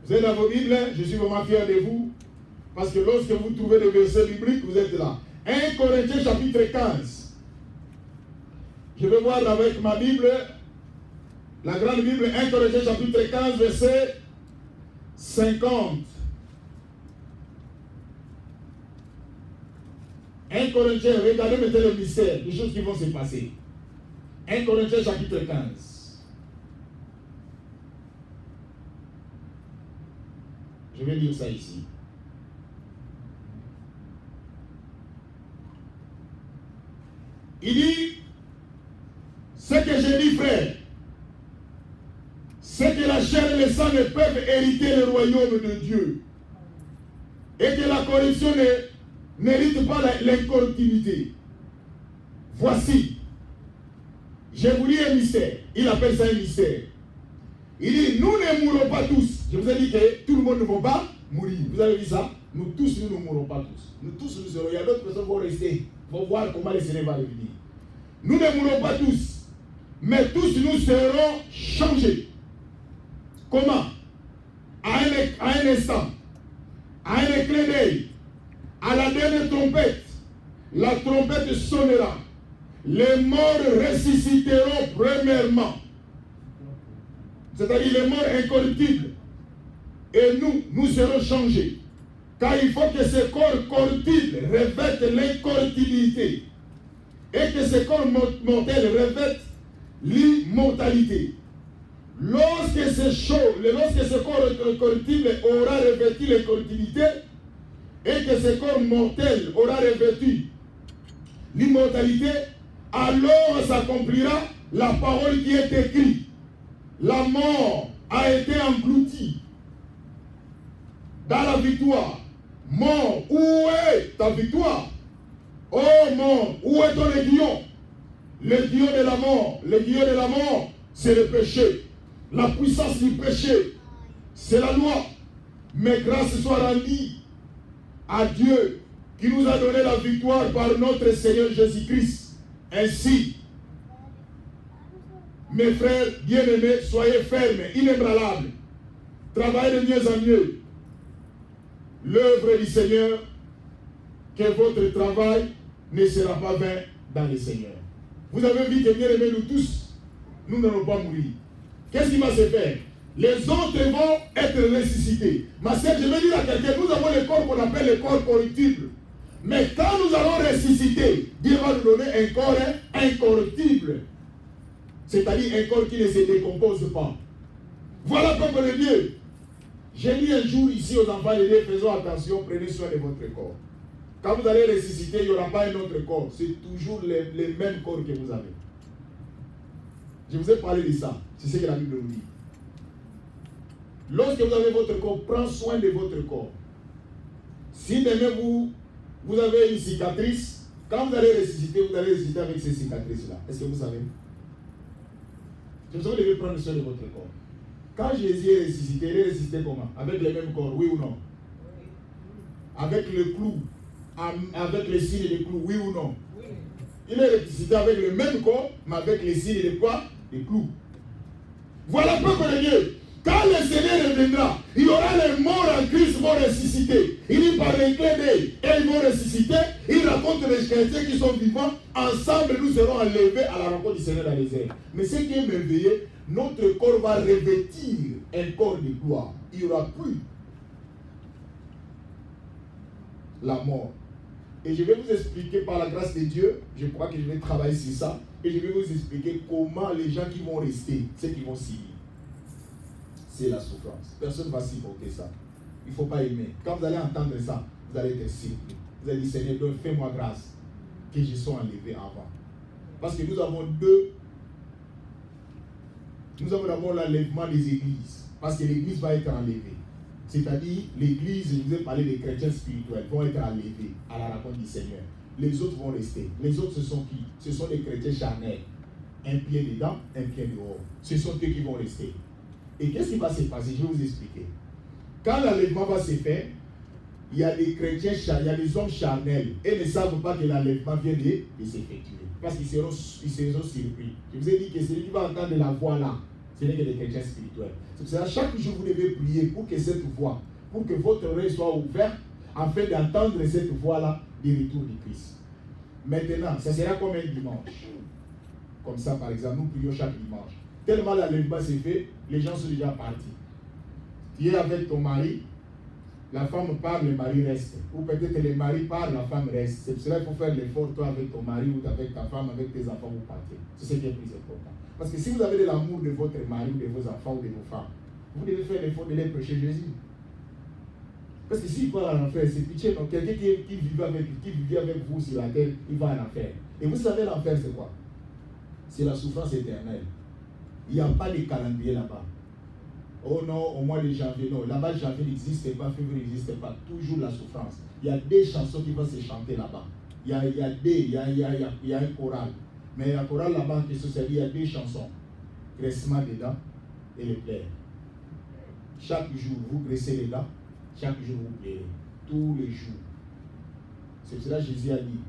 Vous êtes dans vos Bibles, je suis vraiment fier de vous. Parce que lorsque vous trouvez des versets bibliques, vous êtes là. 1 Corinthiens chapitre 15. Je vais voir avec ma Bible, la grande Bible, 1 Corinthiens chapitre 15, verset 50. 1 Corinthiens, regardez maintenant le mystère, les choses qui vont se passer. 1 Corinthiens chapitre 15. Je vais lire ça ici. Il dit, ce que j'ai dit, frère, c'est que la chair et le sang ne peuvent hériter le royaume de Dieu. Et que la corruption n'hérite pas l'incorruptibilité. Voici, je vous dis un mystère. Il appelle ça un mystère. Il dit, nous ne mourrons pas tous. Je vous ai dit que tout le monde ne va pas mourir. Vous avez vu ça? Nous tous, nous ne mourrons pas tous. Nous tous, nous serons. Il y a d'autres personnes qui vont rester. Vont voir comment le Seigneur va revenir. Nous ne mourrons pas tous. Mais tous, nous serons changés. Comment? À un instant. À un éclat d'œil. À la dernière trompette. La trompette sonnera. Les morts ressusciteront premièrement. C'est-à-dire les morts incorruptibles. Et nous serons changés. Car il faut que ce corps corruptible revête l'incorruptibilité. Et que ce corps mortel revête l'immortalité. Lorsque ce corps corruptible aura revêtu l'incorruptibilité, et que ce corps mortel aura revêtu l'immortalité, alors s'accomplira la parole qui est écrite. La mort a été engloutie dans la victoire. Mort, où est ta victoire? Oh mort, où est ton aiguillon? L'aiguillon de la mort. L'aiguillon de la mort, c'est le péché. La puissance du péché, c'est la loi. Mais grâce soit rendue à Dieu qui nous a donné la victoire par notre Seigneur Jésus-Christ. Ainsi, mes frères bien-aimés, soyez fermes, inébranlables. Travaillez de mieux en mieux. L'œuvre du Seigneur, que votre travail ne sera pas vain dans le Seigneur. Vous avez vu que bien-aimés, nous tous, nous n'allons pas mourir. Qu'est-ce qui va se faire? Les autres vont être ressuscités. Ma sœur, je vais dire à quelqu'un, nous avons le corps qu'on appelle le corps corruptible. Mais quand nous allons ressusciter, Dieu va nous donner un corps incorruptible. C'est-à-dire un corps qui ne se décompose pas. Voilà, peuple de Dieu. J'ai dit un jour ici aux enfants de Dieu, faisons attention, prenez soin de votre corps. Quand vous allez ressusciter, il n'y aura pas un autre corps. C'est toujours les mêmes corps que vous avez. Je vous ai parlé de ça. C'est ce que la Bible nous dit. Lorsque vous avez votre corps, prenez soin de votre corps. Si demain vous avez une cicatrice, quand vous allez ressusciter avec ces cicatrices-là. Est-ce que vous savez? Je vous devez prendre soin de votre corps. Quand Jésus est ressuscité, il est ressuscité comment? Avec le même corps, oui ou non? Avec le clou, avec les signes de clous, oui ou non? Oui. Il est ressuscité avec le même corps, mais avec les signes de quoi? Des clous. Voilà, peuple de Dieu. Quand le Seigneur reviendra, il y aura les morts en Christ vont ressusciter. Il dit par les clés d'œil, et ils vont ressusciter. Il raconte les chrétiens qui sont vivants. Ensemble, nous serons enlevés à la rencontre du Seigneur dans les airs. Mais ce qui est merveilleux, notre corps va revêtir un corps de gloire. Il n'y aura plus la mort. Et je vais vous expliquer par la grâce de Dieu, je crois que je vais travailler sur ça, et je vais vous expliquer comment les gens qui vont rester, ceux qui vont signer. C'est la souffrance. Personne ne va supporter ça. Il ne faut pas aimer. Quand vous allez entendre ça, vous allez être surpris. Vous allez dire, Seigneur, fais-moi grâce que je sois enlevé avant. Parce que nous avons d'abord l'enlèvement des églises. Parce que l'église va être enlevée. C'est-à-dire, l'église, je vous ai parlé des chrétiens spirituels, vont être enlevés à la rencontre du Seigneur. Les autres vont rester. Les autres, ce sont qui? Ce sont des chrétiens charnels. Un pied dedans, un pied dehors. Ce sont eux qui vont rester. Et qu'est-ce qui va se passer? Je vais vous expliquer. Quand l'enlèvement va se faire, il y a des chrétiens, il y a des hommes charnels et ne savent pas que l'enlèvement vient de s'effectuer. Parce qu'ils seront surpris. Je vous ai dit que celui qui va entendre la voix là, ce n'est que des chrétiens spirituels. C'est pour ça que chaque jour vous devez prier pour que cette voix, pour que votre oreille soit ouverte, afin d'entendre cette voix-là du retour du Christ. Maintenant, ça sera comme un dimanche. Comme ça, par exemple, nous prions chaque dimanche. Tellement l'enlèvement s'est fait, les gens sont déjà partis. Tu es avec ton mari, la femme part, le mari reste. Ou peut-être le mari part, la femme reste. C'est pour cela qu'il faut faire l'effort, toi avec ton mari, ou avec ta femme, avec tes enfants, vous partez. C'est ce qui est plus important. Parce que si vous avez de l'amour de votre mari, ou de vos enfants, ou de vos femmes, vous devez faire l'effort de les prêcher Jésus. Parce que s'il va en enfer, c'est pitié. Donc quelqu'un qui vivait avec vous sur la terre, il va en enfer. Et vous savez, l'enfer, c'est quoi? C'est la souffrance éternelle. Il n'y a pas de calendrier là-bas. Oh non, au mois de janvier, non. Là-bas, janvier n'existe pas, février n'existe pas. Toujours la souffrance. Il y a des chansons qui vont se chanter là-bas. Il y a un choral. Mais la chorale là-bas, il y a des chansons. Graissement des dents et les plaies. Chaque jour, vous graissez les dents. Chaque jour, vous plairez. Tous les jours. C'est pour cela que Jésus a dit,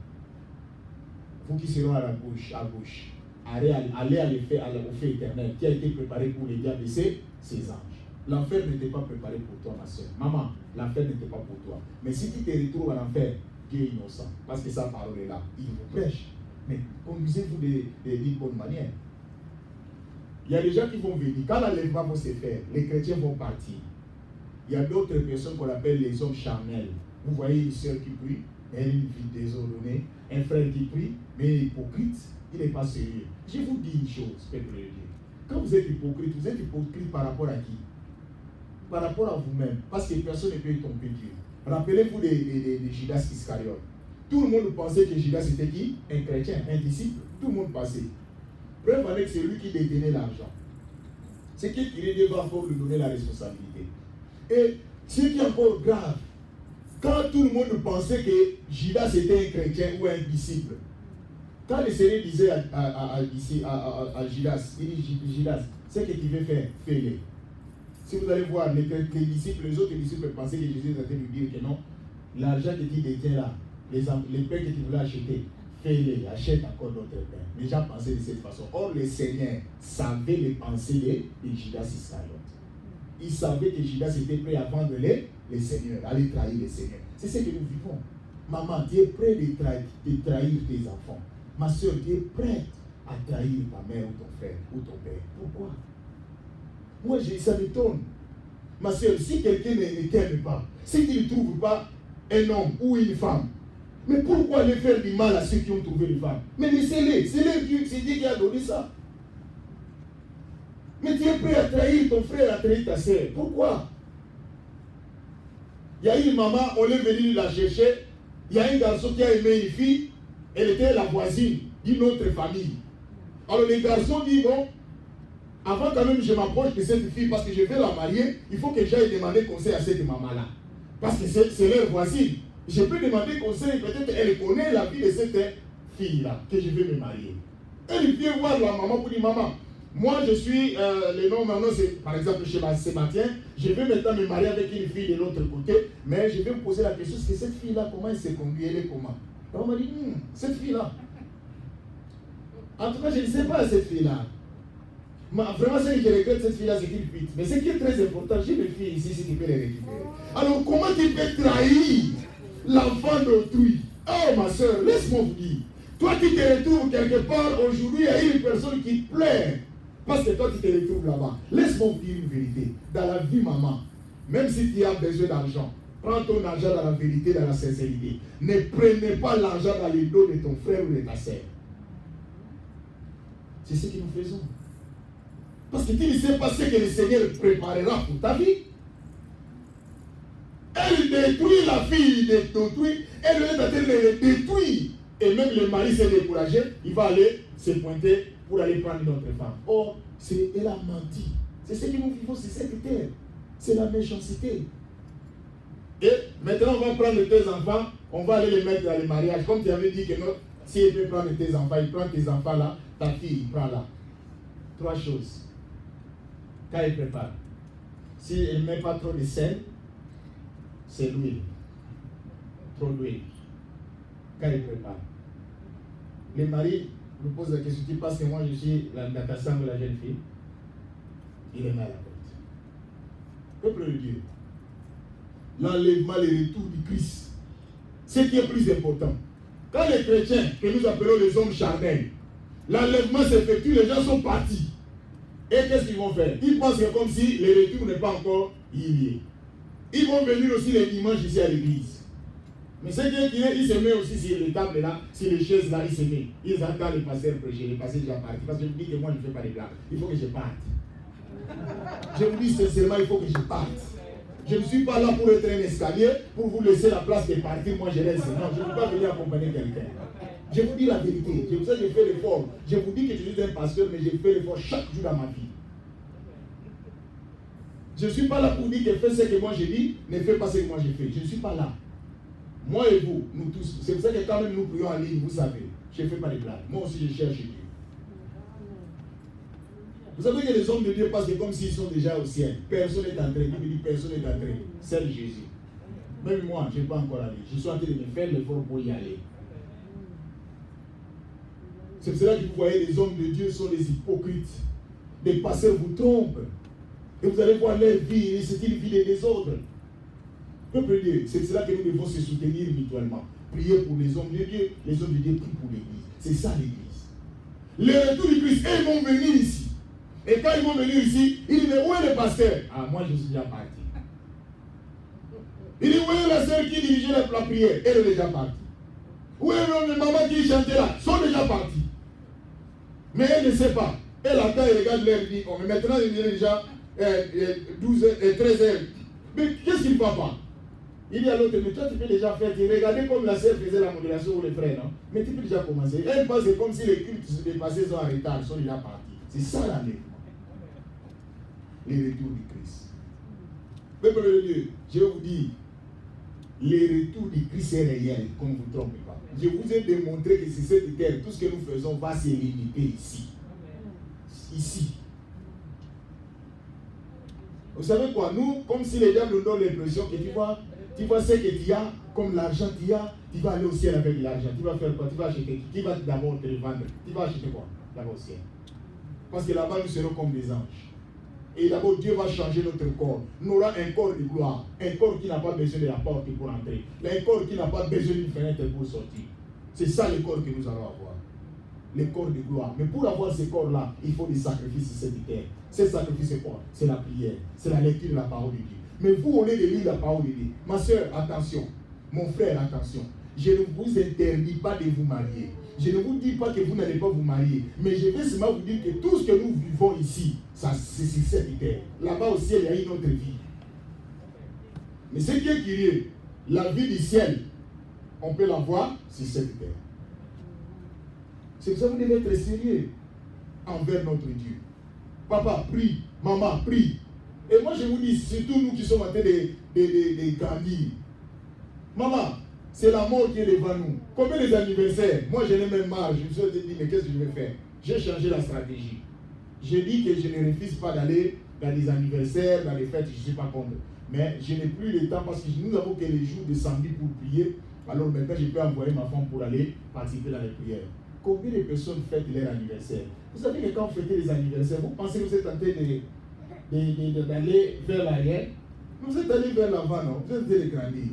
vous qui serez à gauche, allez au feu éternel qui a été préparé pour les diables et ses anges. L'enfer n'était pas préparé pour toi, ma soeur. Maman, l'enfer n'était pas pour toi. Mais si tu te retrouves à l'enfer, Dieu est innocent. Parce que sa parole est là. Il vous prêche. Mais conduisez-vous d'une bonne manière. Il y a des gens qui vont venir. Quand l'enlèvement va se faire, les chrétiens vont partir. Il y a d'autres personnes qu'on appelle les hommes charnels. Vous voyez une soeur qui prie, elle a une vie désordonnée. Un frère qui prie, mais hypocrite. Il n'est pas sérieux. Je vous dis une chose, peuple de Dieu. Quand vous êtes hypocrite par rapport à qui? Par rapport à vous-même. Parce que personne ne peut tromper Dieu. Rappelez-vous de Judas Iscariote. Tout le monde pensait que Judas était qui? Un chrétien, un disciple. Tout le monde pensait. Preuve en est que c'est lui qui détenait l'argent. C'est qui Dieu va encore lui donner la responsabilité. Et ce qui est encore grave, Quand tout le monde pensait que Judas était un chrétien ou un disciple, quand le Seigneur disait à Judas, il dit Judas, ce que tu veux faire, fais-le. Si vous allez voir les disciples, les autres disciples pensaient que Jésus était en train de lui dire que non, l'argent que tu détiens là, les pains que tu voulais acheter, fais-les, achète encore d'autres pains. Les gens pensaient de cette façon. Or, le Seigneur savait les pensées de Judas Iscariote. Il savait que Judas était prêt à vendre les seigneurs, à aller trahir les seigneurs. C'est ce que nous vivons. Maman, tu es prêt de trahir tes enfants. Ma soeur, tu es prête à trahir ta mère ou ton frère ou ton père. Pourquoi? Moi, ça m'étonne. Ma soeur, si quelqu'un ne t'aime pas, si tu ne trouves pas un homme ou une femme, mais pourquoi aller faire du mal à ceux qui ont trouvé une femme? Mais laissez-les, c'est Dieu qui a donné ça. Mais tu es prêt à trahir ton frère, à trahir ta soeur. Pourquoi? Il y a une maman, on est venu la chercher. Il y a un garçon qui a aimé une fille. Elle était la voisine d'une autre famille. Alors les garçons disent, bon, avant quand même je m'approche de cette fille parce que je vais la marier, il faut que j'aille demander conseil à cette maman-là. Parce que c'est leur voisine. Je peux demander conseil, peut-être elle connaît la vie de cette fille-là, que je vais me marier. Elle vient voir la maman pour dire, maman, moi je suis, le nom maintenant c'est, par exemple chez Sébastien, je vais maintenant me marier avec une fille de l'autre côté, mais je vais me poser la question, c'est que cette fille-là, comment elle s'est conduite, elle est comment? Alors on m'a dit, cette fille-là. En tout cas, je ne sais pas cette fille-là. Vraiment, ce que je regrette cette fille-là, c'est qu'il fuite. Mais ce qui est très important, j'ai une fille ici, si tu peux les récupérer. Alors comment tu peux trahir l'enfant d'autrui? Oh ma soeur, laisse-moi vous dire. Toi qui te retrouves quelque part aujourd'hui, il y a une personne qui pleure. Parce que toi tu te retrouves là-bas. Laisse-moi vous dire une vérité. Dans la vie, maman, même si tu as besoin d'argent, prends ton argent dans la vérité, dans la sincérité. Ne prenez pas l'argent dans les dos de ton frère ou de ta sœur. C'est ce que nous faisons. Parce que tu ne sais pas ce que le Seigneur préparera pour ta vie. Elle détruit la fille d'autrui, elle est en train de le détruire. Et même le mari s'est découragé, il va aller se pointer pour aller prendre une autre femme. Or, elle a menti. C'est ce que nous vivons sur cette terre. C'est la méchanceté. Et maintenant, on va prendre tes enfants, on va aller les mettre dans le mariage. Comme tu avais dit que non, si elle peut prendre tes enfants, il prend tes enfants là, ta fille, il prend là. 3 choses. Quand elle prépare, si elle ne met pas trop de sel, c'est l'huile. Trop d'huile. Quand elle prépare. Les maris me posent la question, tu penses que moi je suis la natation de la jeune fille? Il est mal à la porte. Peuple de Dieu. L'enlèvement, le retour du Christ. Ce qui est plus important. Quand les chrétiens, que nous appelons les hommes charnels, l'enlèvement s'effectue, les gens sont partis. Et qu'est-ce qu'ils vont faire? Ils pensent que comme si le retour n'est pas encore lié. Ils vont venir aussi les dimanches ici à l'église. Mais ce qui est, ils se mettent aussi sur les tables là, sur les chaises là, ils se mettent. Ils attendent les pasteurs prêcher, les pasteurs déjà partis. Parce que je vous dis que moi je ne fais pas de blagues. Il faut que je parte. Je vous dis sincèrement, il faut que je parte. Je ne suis pas là pour être un escalier, pour vous laisser la place de partir, moi je reste. Non, je ne peux pas venir accompagner quelqu'un. Je vous dis la vérité. C'est pour ça que je fais l'effort. Je vous dis que je suis un pasteur, mais je fais l'effort chaque jour dans ma vie. Je ne suis pas là pour dire que fais ce que moi je dis, ne fais pas ce que moi je fais. Je ne suis pas là. Moi et vous, nous tous. C'est pour ça que quand même nous prions en ligne, vous savez, je ne fais pas de blagues. Moi aussi je cherche Dieu. Vous savez que les hommes de Dieu passent comme s'ils sont déjà au ciel. Personne n'est entré. Il me dit personne n'est entré. C'est Jésus. Même moi, je n'ai pas encore allé. Je suis en train de me faire l'effort pour y aller. C'est pour cela que vous voyez les hommes de Dieu sont des hypocrites. Les pasteurs vous trompent. Et vous allez voir leur vie, c'est une vie de désordre. Peuple de Dieu, c'est pour cela que nous devons se soutenir mutuellement. Prier pour les hommes de Dieu, les hommes de Dieu prient pour l'église. C'est ça l'église. Le retour du Christ, ils vont venir ici. Et quand ils vont venir ici, il dit, mais où est le pasteur? Ah, moi je suis déjà parti. Il dit, où est la sœur qui dirigeait la prière? Elle est déjà partie. Où est les mamans qui chantaient là? Ils sont déjà partis. Mais elle ne sait pas. Elle attend et regarde l'heure et dit, oh, mais maintenant il est déjà 12 h, 13 h. Mais qu'est-ce qu'il ne va pas? Il dit à l'autre, mais toi tu peux déjà faire, tu regardais comme la sœur faisait la modération ou les frères, non? Mais tu peux déjà commencer. Elle pense comme si les cultes se dépassaient, sont en retard, ils sont déjà partis. C'est ça l'enlèvement. Le retour du Christ. Peuple de Dieu, je vous dis, le retour du Christ est réel, qu'on ne vous trompe pas. Je vous ai démontré que sur cette terre, tout ce que nous faisons va se limiter ici. Ici. Vous savez quoi? Nous, comme si les diables nous donnent l'impression que tu vois ce que tu as, comme l'argent tu as, tu vas aller au ciel avec l'argent. Tu vas faire quoi? Tu vas acheter. Qui va d'abord te le vendre? Tu vas acheter quoi? D'abord au ciel. Parce que là-bas, nous serons comme des anges. Et d'abord, Dieu va changer notre corps. Nous aurons un corps de gloire. Un corps qui n'a pas besoin de la porte pour entrer. Un corps qui n'a pas besoin d'une fenêtre pour sortir. C'est ça le corps que nous allons avoir. Le corps de gloire. Mais pour avoir ce corps-là, il faut des sacrifices sur cette terre. Ces sacrifices, c'est quoi? C'est la prière. C'est la lecture de la parole de Dieu. Mais vous, on est de lire la parole de Dieu. Ma soeur, attention. Mon frère, attention. Je ne vous interdis pas de vous marier. Je ne vous dis pas que vous n'allez pas vous marier. Mais je vais seulement vous dire que tout ce que nous vivons ici, c'est sur cette terre. Là-bas au ciel, il y a une autre vie. Mais ce qui est curieux, la vie du ciel, on peut la voir sur cette terre. C'est pour ça que vous devez être sérieux envers notre Dieu. Papa, prie. Maman, prie. Et moi, je vous dis, surtout nous qui sommes en train de grandir. Maman, c'est la mort qui est devant nous. Combien des anniversaires? Moi, je n'ai même marre. Je me suis dit, mais qu'est-ce que je vais faire? J'ai changé la stratégie. J'ai dit que je ne refuse pas d'aller dans des anniversaires, dans les fêtes, je ne suis pas contre. Mais je n'ai plus le temps parce que nous avons que les jours de samedi pour prier. Alors maintenant, je peux envoyer ma femme pour aller participer dans les prières. Combien de personnes fêtent leur anniversaire? Vous savez que quand vous fêtez les anniversaires, vous pensez que vous êtes en train d'aller vers l'arrière? Vous êtes allé vers l'avant, non? Vous êtes en train de grandir.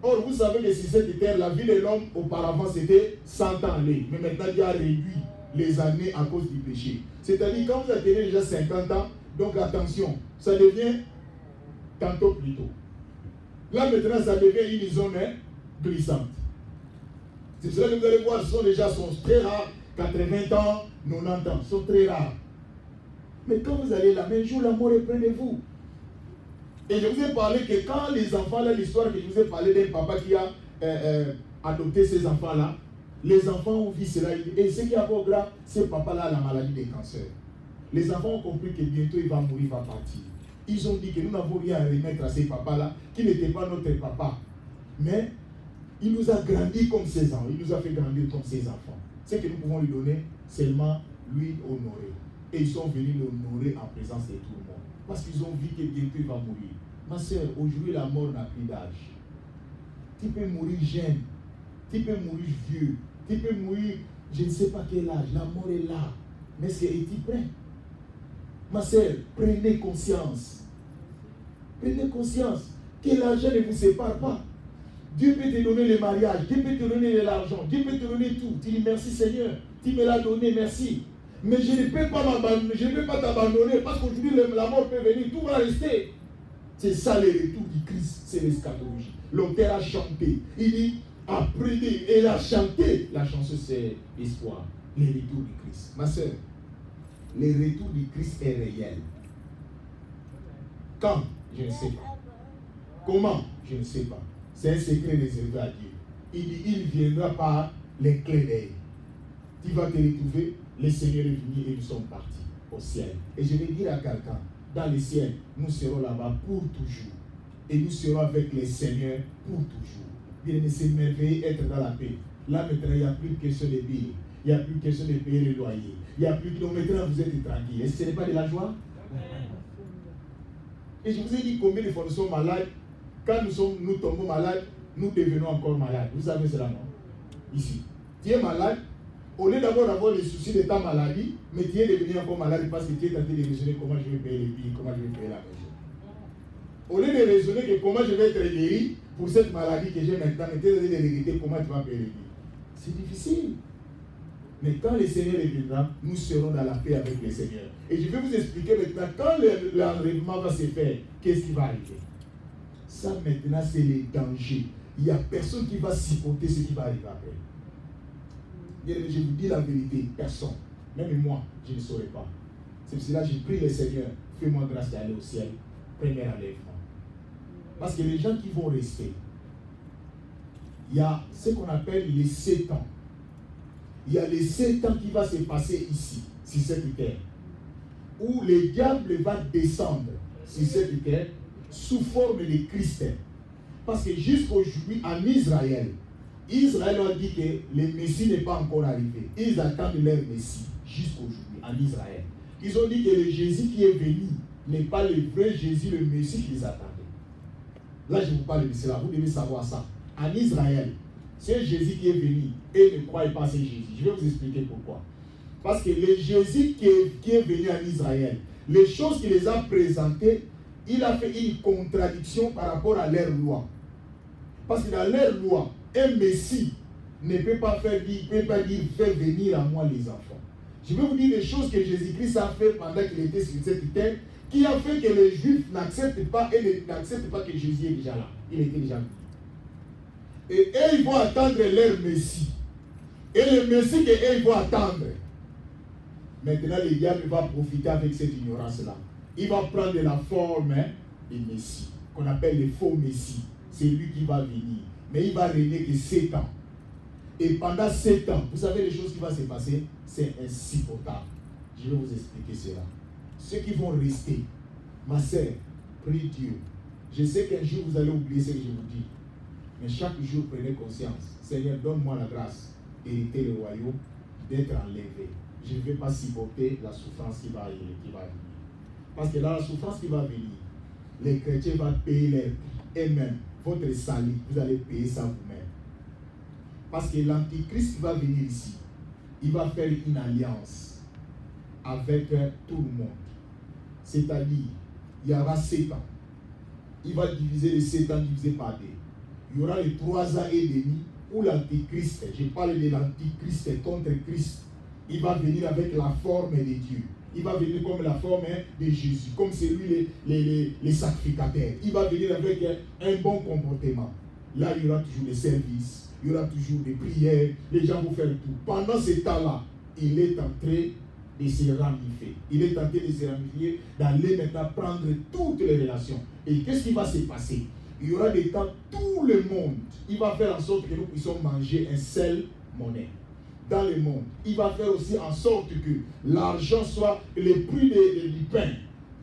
Or, vous savez que sur cette terre, la vie de l'homme, auparavant, c'était 100 ans. Mais maintenant, Dieu a réduit les années à cause du péché. C'est-à-dire, quand vous atteignez déjà 50 ans, donc attention, ça devient tantôt plus tôt. Là, maintenant, ça devient une zone glissante. C'est cela que vous allez voir, ce sont déjà très rares, 80 ans, 90 ans, sont très rares. Mais quand vous allez là, un jour, la mort est près de vous. Et je vous ai parlé que quand les enfants, là, l'histoire que je vous ai parlé d'un papa qui a adopté ces enfants-là, les enfants ont vu cela. Et ce qui est encore grave, ce papa-là a la maladie des cancers. Les enfants ont compris que bientôt il va mourir, il va partir. Ils ont dit que nous n'avons rien à remettre à ces papas-là, qui n'étaient pas notre papa. Mais il nous a grandi comme ses enfants. Il nous a fait grandir comme ses enfants. Ce que nous pouvons lui donner, seulement lui honorer. Et ils sont venus l'honorer en présence de tout le monde. Parce qu'ils ont vu que bientôt il va mourir. Ma soeur, aujourd'hui la mort n'a plus d'âge. Tu peux mourir jeune, tu peux mourir vieux, tu peux mourir, je ne sais pas quel âge, la mort est là. Mais es-tu prêt? Ma soeur, prenez conscience. Prenez conscience que l'argent ne vous sépare pas. Dieu peut te donner le mariage, Dieu peut te donner l'argent, Dieu peut te donner tout. Tu dis merci Seigneur, tu me l'as donné, merci. Mais je ne peux pas m'abandonner, je ne peux pas t'abandonner parce qu'aujourd'hui la mort peut venir, tout va rester. C'est ça le retour du Christ, c'est l'eschatologie. L'auteur a chanté, il dit, apprenez, et il a chanté. La chanson c'est espoir, le retour du Christ. Ma soeur, le retour du Christ est réel. Quand? Je ne sais pas. Comment? Je ne sais pas. C'est un secret réservé à Dieu. Il dit, il viendra par les clés d'œil. Tu vas te retrouver, le Seigneur est venu et nous sommes partis au ciel. Et je vais dire à quelqu'un, dans le ciel, nous serons là-bas pour toujours. Et nous serons avec le Seigneur pour toujours. Bien, c'est merveilleux être dans la paix. Là maintenant, il n'y a plus de question de billes. Il n'y a plus de question de payer le loyer. Il n'y a plus de... Donc maintenant, vous êtes tranquille. Est-ce que ce n'est pas de la joie? Et je vous ai dit combien de fois nous sommes malades. Quand nous tombons malades, nous devenons encore malades. Vous savez cela, non? Ici. Tu es malade. Au lieu d'abord d'avoir les soucis de ta maladie, mais tu es devenu encore malade parce que tu es en train de raisonner comment je vais payer les billes, comment je vais payer la maison. Au lieu de raisonner que comment je vais être guéri pour cette maladie que j'ai maintenant, mais tu es en train de regretter comment tu vas payer les billes. C'est difficile. Mais quand le Seigneur reviendra, nous serons dans la paix avec le Seigneur. Et je vais vous expliquer maintenant, quand l'enlèvement va se faire, qu'est-ce qui va arriver? Ça maintenant, c'est les dangers. Il n'y a personne qui va supporter ce qui va arriver après. Je vous dis la vérité, personne. Même moi, je ne saurais pas. C'est pour cela que j'ai prié le Seigneur, fais-moi grâce d'aller au ciel. Premier enlèvement. Parce que les gens qui vont rester, il y a ce qu'on appelle les 7 ans. Il y a les 7 ans qui vont se passer ici, sur cette terre. Où le diable va descendre sur cette terre sous forme de Christ. Parce que jusqu'aujourd'hui, en Israël, Israël a dit que le Messie n'est pas encore arrivé. Ils attendent leur Messie jusqu'aujourd'hui, en Israël. Ils ont dit que le Jésus qui est venu n'est pas le vrai Jésus, le Messie qu'ils attendaient. Là, je vous parle de cela. Vous devez savoir ça. En Israël, c'est Jésus qui est venu et ne croyez pas c'est Jésus. Je vais vous expliquer pourquoi. Parce que le Jésus qui est venu en Israël, les choses qu'il les a présentées, il a fait une contradiction par rapport à leur loi. Parce que dans leur loi, un Messie ne peut pas faire dire, faire venir à moi les enfants. Je vais vous dire des choses que Jésus-Christ a fait pendant qu'il était sur cette terre, qui a fait que les Juifs n'acceptent pas que Jésus est déjà là. Il était déjà venu. Et eux, ils vont attendre leur Messie. Et le Messie qu'eux, ils vont attendre. Maintenant, le diable va profiter avec cette ignorance-là. Il va prendre la forme de Messie, qu'on appelle le faux Messie. C'est lui qui va venir. Mais il va régner que 7 ans. Et pendant 7 ans, vous savez les choses qui vont se passer? C'est insupportable. Je vais vous expliquer cela. Ceux qui vont rester, ma sœur, prie Dieu. Je sais qu'un jour vous allez oublier ce que je vous dis. Mais chaque jour, prenez conscience. Seigneur, donne-moi la grâce d'hériter le royaume, d'être enlevé. Je ne vais pas supporter la souffrance qui va venir. Parce que dans la souffrance qui va venir, les chrétiens vont payer leur prix. Et même, votre salut, vous allez payer ça vous-même. Parce que l'antichrist qui va venir ici, il va faire une alliance avec tout le monde. C'est-à-dire, il y aura 7 ans. Il va diviser les 7 ans divisé par 2. Il y aura les 3 ans et demi où l'antichrist, je parle de l'antichrist contre Christ, il va venir avec la forme de Dieu. Il va venir comme la forme de Jésus, comme c'est lui les sacrificateurs. Il va venir avec un bon comportement. Là, il y aura toujours des services, il y aura toujours des prières, les gens vont faire tout. Pendant ce temps-là, il est en train de se ramifier. Il est en train de se ramifier, d'aller maintenant prendre toutes les relations. Et qu'est-ce qui va se passer? Il y aura des temps, tout le monde, il va faire en sorte que nous puissions manger un seul monnaie. Dans le monde, il va faire aussi en sorte que l'argent soit le prix du pain.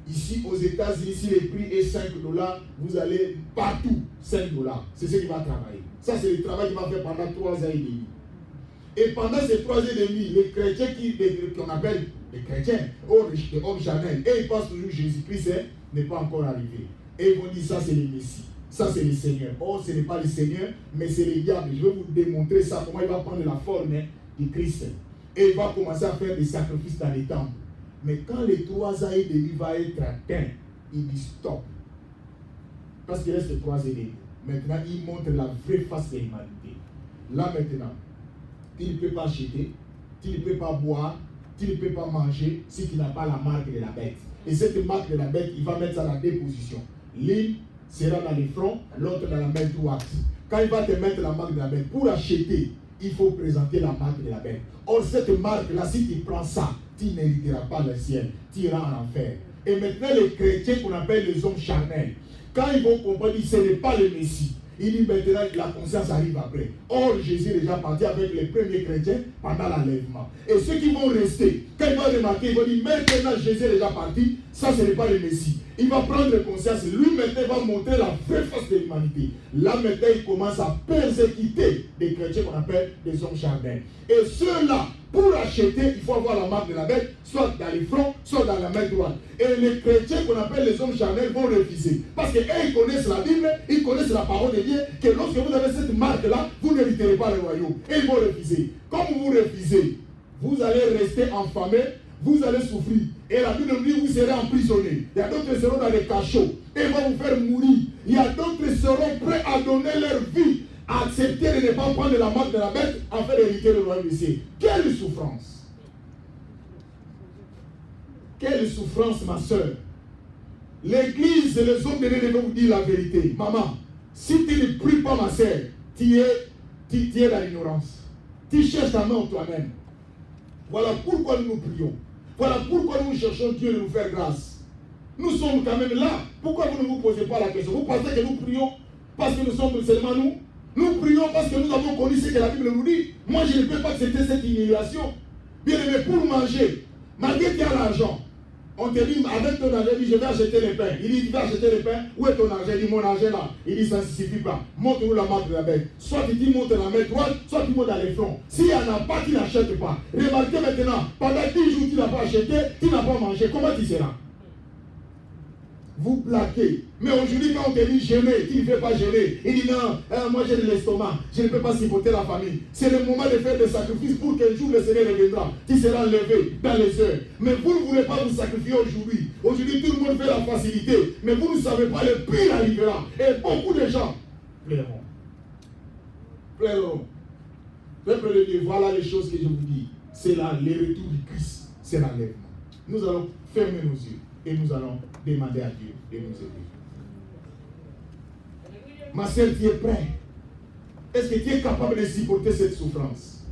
Ici aux États-Unis, si le prix est $5, vous allez partout $5. C'est ce qui va travailler. Ça, c'est le travail qu'il va faire pendant 3 ans et demi. Et pendant ces 3 ans et demi, les chrétiens qu'on appelle les chrétiens, hommes charnels, et ils pensent toujours que Jésus-Christ n'est pas encore arrivé. Et ils vont dire ça, c'est le Messie. Ça, c'est le Seigneur. Oh, ce n'est pas le Seigneur, mais c'est le diable. Je vais vous démontrer ça, comment il va prendre la forme du Christ. Et il va commencer à faire des sacrifices dans les temples. Mais quand les 3 ans et demi vont être atteints, il dit stop. Parce qu'il reste 3 ans et demi. Maintenant, il montre la vraie face de l'humanité. Là maintenant, tu ne peux pas acheter, tu ne peux pas boire, tu ne peux pas manger si tu n'as pas la marque de la bête. Et cette marque de la bête, il va mettre ça dans 2 positions. L'une sera dans le front, l'autre dans la main droite. Quand il va te mettre la marque de la bête, pour acheter, il faut présenter la marque de la bête. Or, cette marque-là, si tu prends ça, tu n'hériteras pas le ciel, tu iras en enfer. Et maintenant, les chrétiens qu'on appelle les hommes charnels, quand ils vont comprendre, ce n'est pas le Messie. Il dit maintenant que la conscience arrive après. Or, Jésus est déjà parti avec les premiers chrétiens pendant l'enlèvement. Et ceux qui vont rester, quand ils vont remarquer, ils vont dire maintenant Jésus est déjà parti, ça ce n'est pas le Messie. Il va prendre conscience, lui maintenant il va montrer la vraie face de l'humanité. Là maintenant il commence à persécuter des chrétiens qu'on appelle des hommes charnels. Et ceux-là, pour acheter, il faut avoir la marque de la bête, soit dans les fronts, soit dans la main droite. Et les chrétiens qu'on appelle les hommes charnels vont refuser. Parce qu'eux, ils connaissent la Bible, ils connaissent la parole de Dieu, que lorsque vous avez cette marque-là, vous n'hériterez pas le royaume. Et ils vont refuser. Comme vous refusez, vous allez rester enfamés, vous allez souffrir. Et la Bible nous dit vous serez emprisonnés. Il y a d'autres qui seront dans les cachots et vont vous faire mourir. Il y a d'autres qui seront prêts à donner leur vie, à accepter de ne pas prendre la marque de la bête afin d'hériter le royaume de Dieu. Quelle souffrance! Quelle souffrance, ma soeur! L'église et les hommes de Dieu vont vous dire la vérité. Maman, si tu ne pries pas, ma soeur, tu es dans l'ignorance. Tu cherches ta main en toi-même. Voilà pourquoi nous prions. Voilà pourquoi nous cherchons Dieu de nous faire grâce. Nous sommes quand même là. Pourquoi vous ne vous posez pas la question? Vous pensez que nous prions parce que nous sommes seulement nous? Nous prions parce que nous avons connu ce que la Bible nous dit. Moi, je ne peux pas accepter cette humiliation. Bien aimé, pour manger, malgré qu'il y a l'argent, On te dit, avec ton argent, il dit, je vais acheter les pains. Il dit, tu vas acheter les pains. Où est ton argent? Il dit, mon argent là. Il dit, ça ne suffit pas. Montre-nous la marque de la bête. Soit tu montes la main droite, soit tu montes dans les fronts. S'il n'y en a pas, tu n'achètes pas. Remarquez maintenant, pendant 10 jours, tu n'as pas acheté, tu n'as pas mangé. Comment tu seras? Vous plaquez. Mais aujourd'hui, quand on te dit gêner, tu ne veux pas gêner. Il dit non, moi j'ai de l'estomac, je ne peux pas supporter la famille. C'est le moment de faire des sacrifices pour qu'un jour le Seigneur reviendra. Tu seras levé dans les heures. Mais vous ne voulez pas vous sacrifier aujourd'hui. Aujourd'hui, tout le monde fait la facilité. Mais vous ne savez pas, le pire arrivera. Et beaucoup de gens plairont. Plairont. Peuple de Dieu, voilà les choses que je vous dis. C'est là, le retour du Christ. C'est l'enlèvement. Nous allons fermer nos yeux. Et nous allons demander à Dieu de nous aider. Ma sœur, tu es prêt? Est-ce que tu es capable de supporter cette souffrance?